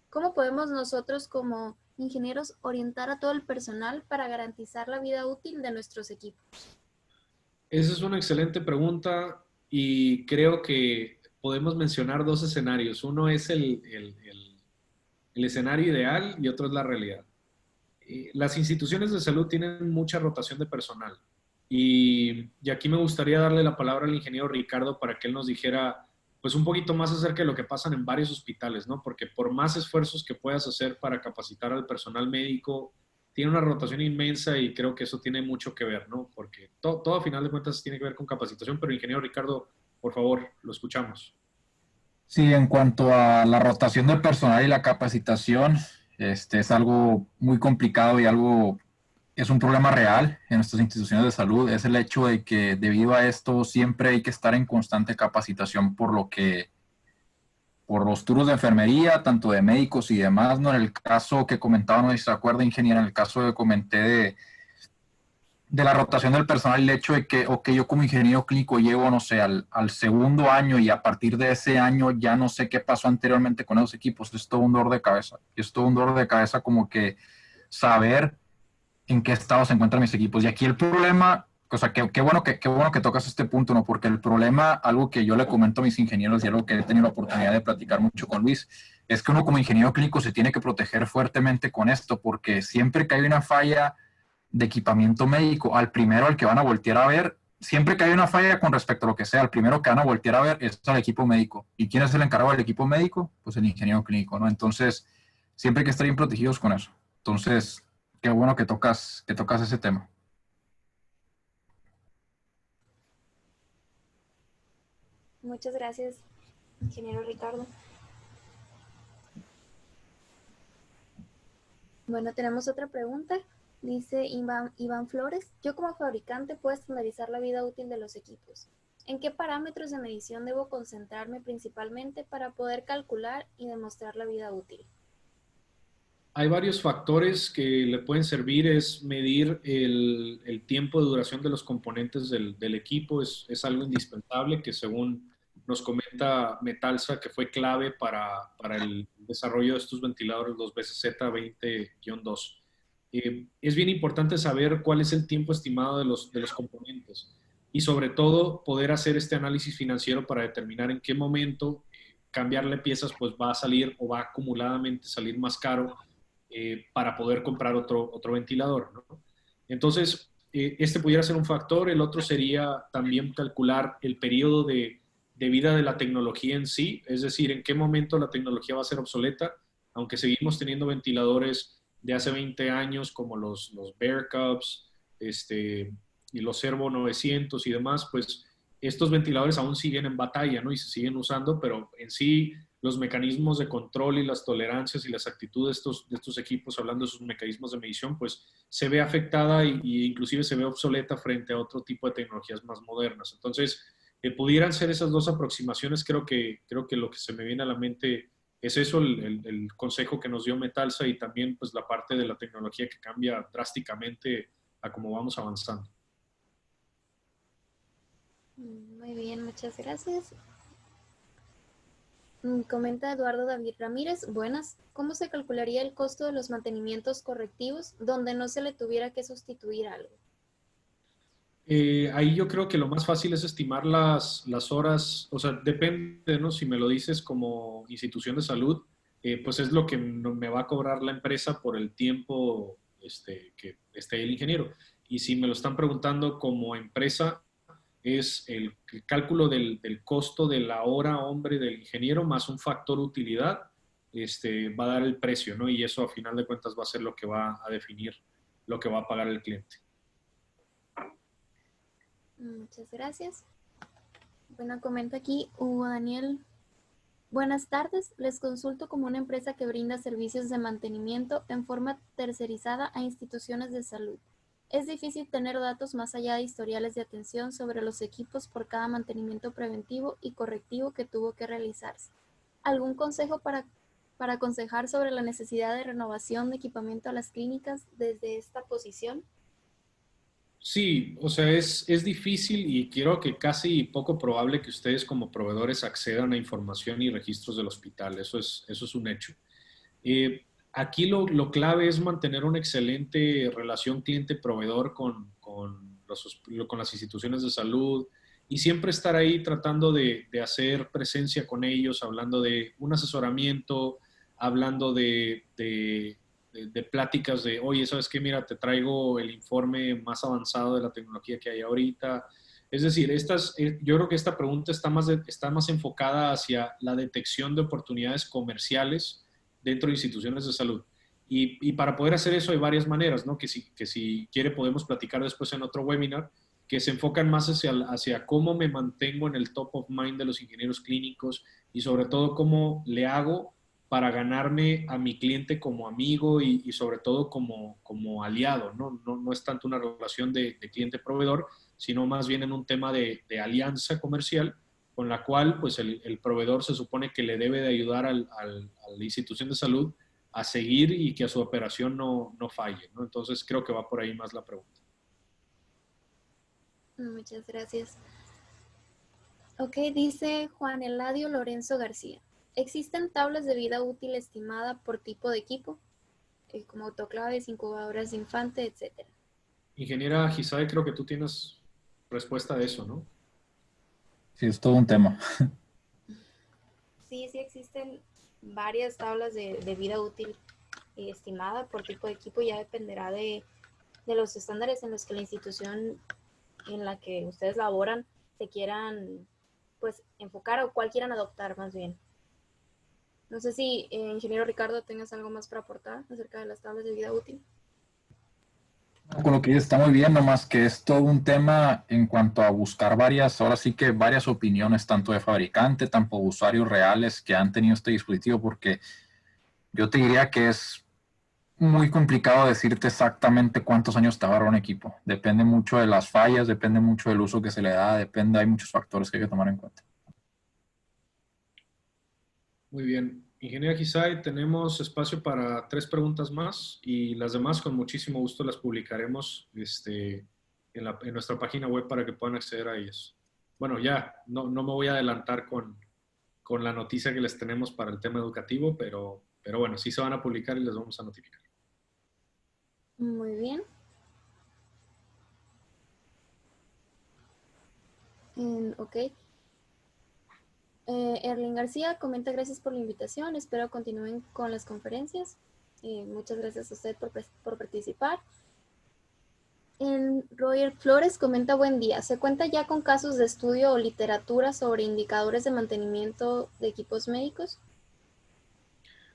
¿Cómo podemos nosotros como ingenieros orientar a todo el personal para garantizar la vida útil de nuestros equipos? Esa es una excelente pregunta y creo que podemos mencionar dos escenarios. Uno es el escenario ideal y otro es la realidad. Las instituciones de salud tienen mucha rotación de personal y aquí me gustaría darle la palabra al ingeniero Ricardo para que él nos dijera pues un poquito más acerca de lo que pasan en varios hospitales, ¿no? Porque por más esfuerzos que puedas hacer para capacitar al personal médico, tiene una rotación inmensa y creo que eso tiene mucho que ver, ¿no? Porque todo a final de cuentas tiene que ver con capacitación, pero ingeniero Ricardo, por favor, lo escuchamos. Sí, en cuanto a la rotación del personal y la capacitación, es algo muy complicado y es un problema real en nuestras instituciones de salud. Es el hecho de que debido a esto siempre hay que estar en constante capacitación por los turnos de enfermería, tanto de médicos y demás, ¿no? En el caso que comentaba, no sé si se acuerda, ingeniero, en el caso que comenté de la rotación del personal, el hecho de que, ok, yo como ingeniero clínico llego, no sé, al segundo año y a partir de ese año ya no sé qué pasó anteriormente con esos equipos, es todo un dolor de cabeza. Es todo un dolor de cabeza como que saber en qué estado se encuentran mis equipos. Y aquí el problema, o sea, qué bueno que tocas este punto, ¿no? Porque el problema, algo que yo le comento a mis ingenieros y algo que he tenido la oportunidad de platicar mucho con Luis, es que uno como ingeniero clínico se tiene que proteger fuertemente con esto, porque siempre que hay una falla de equipamiento médico, al primero al que van a voltear a ver, siempre que hay una falla con respecto a lo que sea, el primero que van a voltear a ver es al equipo médico. ¿Y quién es el encargado del equipo médico? Pues el ingeniero clínico, ¿no? Entonces, siempre hay que estar bien protegidos con eso. Entonces, qué bueno que tocas ese tema. Muchas gracias, ingeniero Ricardo. Bueno, tenemos otra pregunta. Dice Iván Flores, yo como fabricante puedo estandarizar la vida útil de los equipos. ¿En qué parámetros de medición debo concentrarme principalmente para poder calcular y demostrar la vida útil? Hay varios factores que le pueden servir, es medir el tiempo de duración de los componentes del equipo, es algo indispensable que según nos comenta Metalsa, que fue clave para el desarrollo de estos ventiladores, los BCZ20-2. Es bien importante saber cuál es el tiempo estimado de los componentes y sobre todo poder hacer este análisis financiero para determinar en qué momento cambiarle piezas pues va a salir o va acumuladamente salir más caro para poder comprar otro ventilador, ¿no? Entonces, este pudiera ser un factor. El otro sería también calcular el periodo de vida de la tecnología en sí, es decir, en qué momento la tecnología va a ser obsoleta, aunque seguimos teniendo ventiladores de hace 20 años como los Bear Cubs y los Servo 900 y demás, pues estos ventiladores aún siguen en batalla, ¿no? Y se siguen usando, pero en sí los mecanismos de control y las tolerancias y las actitudes de estos equipos, hablando de sus mecanismos de medición, pues se ve afectada y inclusive se ve obsoleta frente a otro tipo de tecnologías más modernas. Entonces, pudieran ser esas dos aproximaciones. Creo que lo que se me viene a la mente es eso, el consejo que nos dio Metalsa y también pues la parte de la tecnología que cambia drásticamente a cómo vamos avanzando. Muy bien, muchas gracias. Comenta Eduardo David Ramírez, buenas. ¿Cómo se calcularía el costo de los mantenimientos correctivos donde no se le tuviera que sustituir algo? Ahí yo creo que lo más fácil es estimar las horas, o sea, depende, ¿no? Si me lo dices como institución de salud, pues es lo que me va a cobrar la empresa por el tiempo que esté el ingeniero. Y si me lo están preguntando como empresa, es el cálculo del costo de la hora hombre del ingeniero más un factor utilidad, va a dar el precio, ¿no? Y eso a final de cuentas va a ser lo que va a definir lo que va a pagar el cliente. Muchas gracias. Bueno, comenta aquí Hugo Daniel. Buenas tardes, les consulto como una empresa que brinda servicios de mantenimiento en forma tercerizada a instituciones de salud. Es difícil tener datos más allá de historiales de atención sobre los equipos por cada mantenimiento preventivo y correctivo que tuvo que realizarse. ¿Algún consejo para aconsejar sobre la necesidad de renovación de equipamiento a las clínicas desde esta posición? Sí, o sea, es difícil y quiero que casi poco probable que ustedes como proveedores accedan a información y registros del hospital. Eso es un hecho. Aquí lo clave es mantener una excelente relación cliente-proveedor con las instituciones de salud y siempre estar ahí tratando de hacer presencia con ellos, hablando de un asesoramiento, hablando de pláticas de, oye, ¿sabes qué? Mira, te traigo el informe más avanzado de la tecnología que hay ahorita. Es decir, yo creo que esta pregunta está más enfocada hacia la detección de oportunidades comerciales dentro de instituciones de salud. Y para poder hacer eso hay varias maneras, ¿no? Que si quiere podemos platicar después en otro webinar, que se enfocan más hacia cómo me mantengo en el top of mind de los ingenieros clínicos y sobre todo cómo le hago para ganarme a mi cliente como amigo y sobre todo como aliado, ¿no? No es tanto una relación de cliente-proveedor, sino más bien en un tema de alianza comercial con la cual pues el proveedor se supone que le debe de ayudar a la institución de salud a seguir y que a su operación no falle, ¿no? Entonces creo que va por ahí más la pregunta. Muchas gracias. Ok, dice Juan Eladio Lorenzo García. ¿Existen tablas de vida útil estimada por tipo de equipo? Como autoclaves, incubadoras de infante, etcétera. Ingeniera Gisae, creo que tú tienes respuesta a eso, ¿no? Sí, es todo un tema. Sí existen varias tablas de vida útil estimada por tipo de equipo. Ya dependerá de los estándares en los que la institución en la que ustedes laboran se quieran pues enfocar o cuál quieran adoptar más bien. No sé si, ingeniero Ricardo, tengas algo más para aportar acerca de las tablas de vida útil. Con lo que está muy bien, nomás que es todo un tema en cuanto a buscar ahora sí que varias opiniones, tanto de fabricante, tanto de usuarios reales que han tenido este dispositivo, porque yo te diría que es muy complicado decirte exactamente cuántos años te va a dar un equipo. Depende mucho de las fallas, depende mucho del uso que se le da, hay muchos factores que hay que tomar en cuenta. Muy bien. Ingeniera Gisay, tenemos espacio para 3 preguntas más y las demás con muchísimo gusto las publicaremos en nuestra página web para que puedan acceder a ellas. Bueno, ya, no me voy a adelantar con la noticia que les tenemos para el tema educativo, pero bueno, sí se van a publicar y les vamos a notificar. Muy bien. Ok. Erling García comenta: gracias por la invitación, espero continúen con las conferencias. Muchas gracias a usted por participar. Roger Flores comenta: buen día, ¿se cuenta ya con casos de estudio o literatura sobre indicadores de mantenimiento de equipos médicos?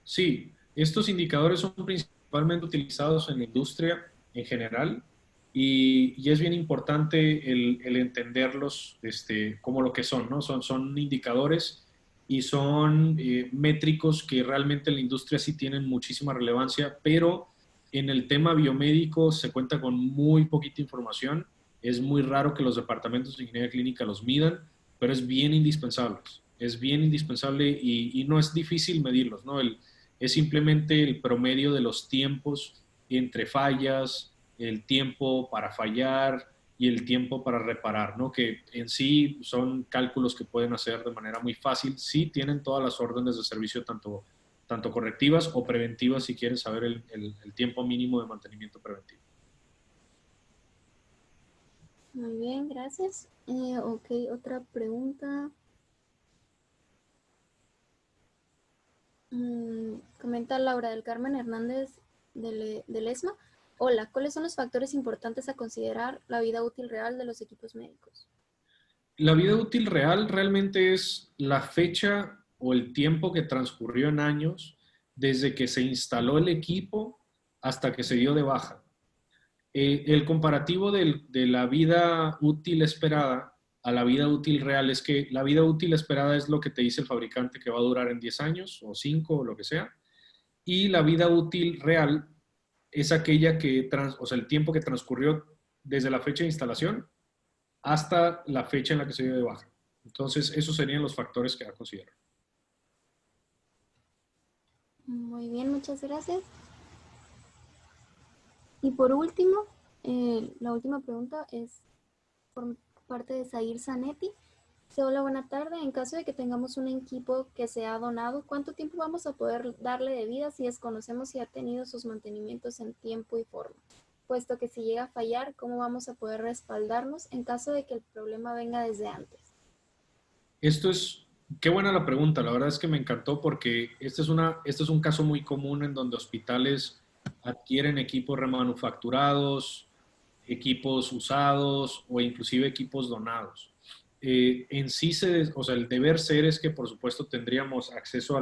Sí, estos indicadores son principalmente utilizados en la industria en general y es bien importante el entenderlos como lo que son, ¿no? Son indicadores y son métricos que realmente en la industria sí tienen muchísima relevancia, pero en el tema biomédico se cuenta con muy poquita información. Es muy raro que los departamentos de ingeniería clínica los midan, pero es bien indispensable. Es bien indispensable y no es difícil medirlos, ¿no? Es simplemente el promedio de los tiempos entre fallas, el tiempo para fallar y el tiempo para reparar, ¿no? Que en sí son cálculos que pueden hacer de manera muy fácil si tienen todas las órdenes de servicio, tanto correctivas o preventivas, si quieren saber el tiempo mínimo de mantenimiento preventivo. Muy bien, gracias. Ok, otra pregunta. Comenta Laura del Carmen Hernández del ESMA. Hola, ¿cuáles son los factores importantes a considerar la vida útil real de los equipos médicos? La vida útil real realmente es la fecha o el tiempo que transcurrió en años desde que se instaló el equipo hasta que se dio de baja. El comparativo de la vida útil esperada a la vida útil real es que la vida útil esperada es lo que te dice el fabricante que va a durar en 10 años o 5 o lo que sea, y la vida útil real es aquella o sea, el tiempo que transcurrió desde la fecha de instalación hasta la fecha en la que se dio de baja. Entonces, esos serían los factores que a considerar. Muy bien, muchas gracias. Y por último, la última pregunta es por parte de Zair Zanetti. Hola, buena tarde. En caso de que tengamos un equipo que se ha donado, ¿cuánto tiempo vamos a poder darle de vida si desconocemos si ha tenido sus mantenimientos en tiempo y forma? Puesto que si llega a fallar, ¿cómo vamos a poder respaldarnos en caso de que el problema venga desde antes? Qué buena la pregunta, la verdad es que me encantó porque este es un caso muy común en donde hospitales adquieren equipos remanufacturados, equipos usados o inclusive equipos donados. En sí, o sea, el deber ser es que por supuesto tendríamos acceso a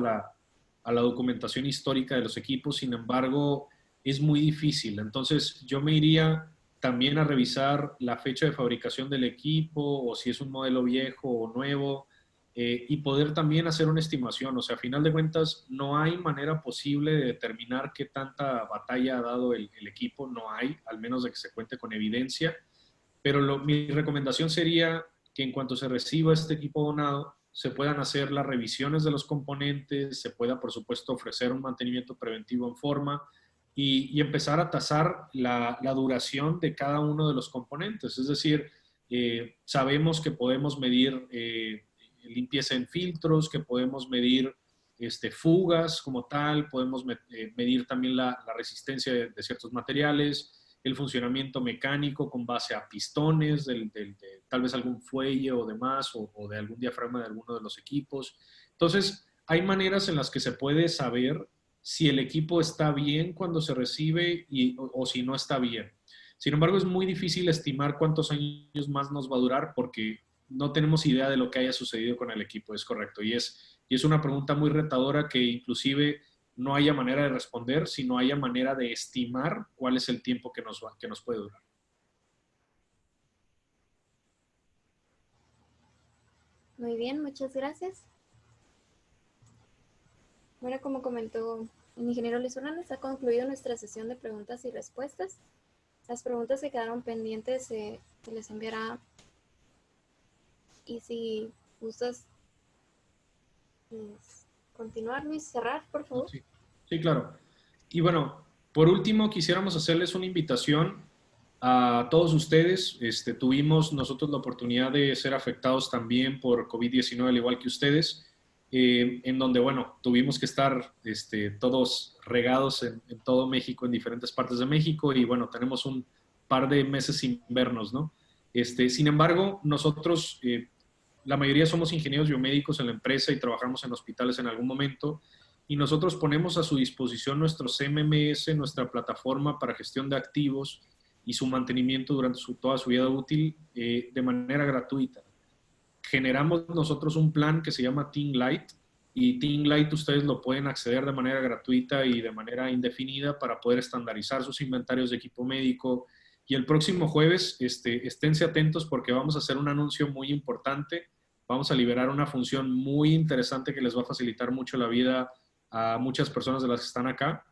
la documentación histórica de los equipos, sin embargo, es muy difícil. Entonces, yo me iría también a revisar la fecha de fabricación del equipo o si es un modelo viejo o nuevo y poder también hacer una estimación. O sea, a final de cuentas, no hay manera posible de determinar qué tanta batalla ha dado el equipo, no hay, al menos de que se cuente con evidencia. Pero mi recomendación sería que en cuanto se reciba este equipo donado, se puedan hacer las revisiones de los componentes, se pueda, por supuesto, ofrecer un mantenimiento preventivo en forma y empezar a tasar la duración de cada uno de los componentes. Es decir, sabemos que podemos medir limpieza en filtros, que podemos medir fugas como tal, podemos medir también la resistencia de ciertos materiales, el funcionamiento mecánico con base a pistones, tal vez algún fuelle o demás, o de algún diafragma de alguno de los equipos. Entonces, hay maneras en las que se puede saber si el equipo está bien cuando se recibe o si no está bien. Sin embargo, es muy difícil estimar cuántos años más nos va a durar porque no tenemos idea de lo que haya sucedido con el equipo, es correcto. Y es una pregunta muy retadora que inclusive no haya manera de responder, sino haya manera de estimar cuál es el tiempo que nos puede durar. Muy bien, muchas gracias. Bueno, como comentó el ingeniero Luis Hernández, ha concluido nuestra sesión de preguntas y respuestas. Las preguntas que quedaron pendientes se les enviará, y si gustas, continuar, Luis, cerrar, por favor. Sí, sí, claro. Y bueno, por último, quisiéramos hacerles una invitación a todos ustedes. Tuvimos nosotros la oportunidad de ser afectados también por COVID-19, al igual que ustedes, en donde, bueno, tuvimos que estar todos regados en todo México, en diferentes partes de México, y bueno, tenemos un par de meses sin vernos, ¿no? Sin embargo, nosotros, la mayoría somos ingenieros biomédicos en la empresa y trabajamos en hospitales en algún momento, y nosotros ponemos a su disposición nuestro CMMS, nuestra plataforma para gestión de activos y su mantenimiento durante toda su vida útil de manera gratuita. Generamos nosotros un plan que se llama Team Light, y Team Light ustedes lo pueden acceder de manera gratuita y de manera indefinida para poder estandarizar sus inventarios de equipo médico. Y el próximo jueves, esténse atentos porque vamos a hacer un anuncio muy importante. Vamos a liberar una función muy interesante que les va a facilitar mucho la vida a muchas personas de las que están acá.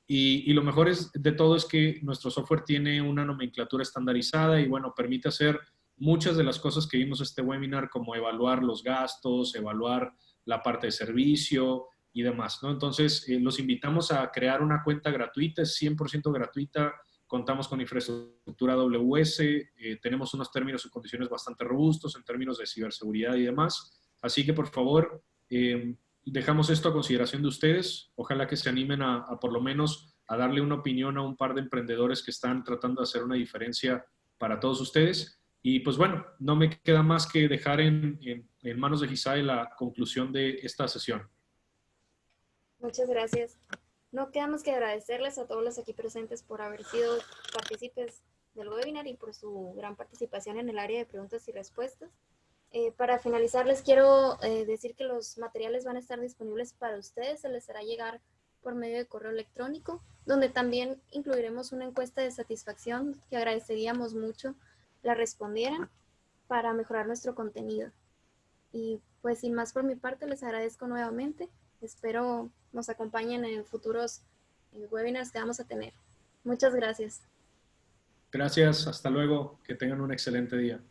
Y lo mejor de todo es que nuestro software tiene una nomenclatura estandarizada y, bueno, permite hacer muchas de las cosas que vimos este webinar, como evaluar los gastos, evaluar la parte de servicio y demás, ¿no? Entonces, los invitamos a crear una cuenta gratuita, es 100% gratuita, contamos con infraestructura AWS, tenemos unos términos y condiciones bastante robustos en términos de ciberseguridad y demás. Así que, por favor, dejamos esto a consideración de ustedes. Ojalá que se animen a por lo menos a darle una opinión a un par de emprendedores que están tratando de hacer una diferencia para todos ustedes. Y pues bueno, no me queda más que dejar en manos de Gisae la conclusión de esta sesión. Muchas gracias. No queda más que agradecerles a todos los aquí presentes por haber sido partícipes del webinar y por su gran participación en el área de preguntas y respuestas. Para finalizar, les quiero decir que los materiales van a estar disponibles para ustedes. Se les hará llegar por medio de correo electrónico, donde también incluiremos una encuesta de satisfacción que agradeceríamos mucho la respondieran para mejorar nuestro contenido. Y pues sin más por mi parte, les agradezco nuevamente. Espero nos acompañen en futuros webinars que vamos a tener. Muchas gracias. Gracias, hasta luego, que tengan un excelente día.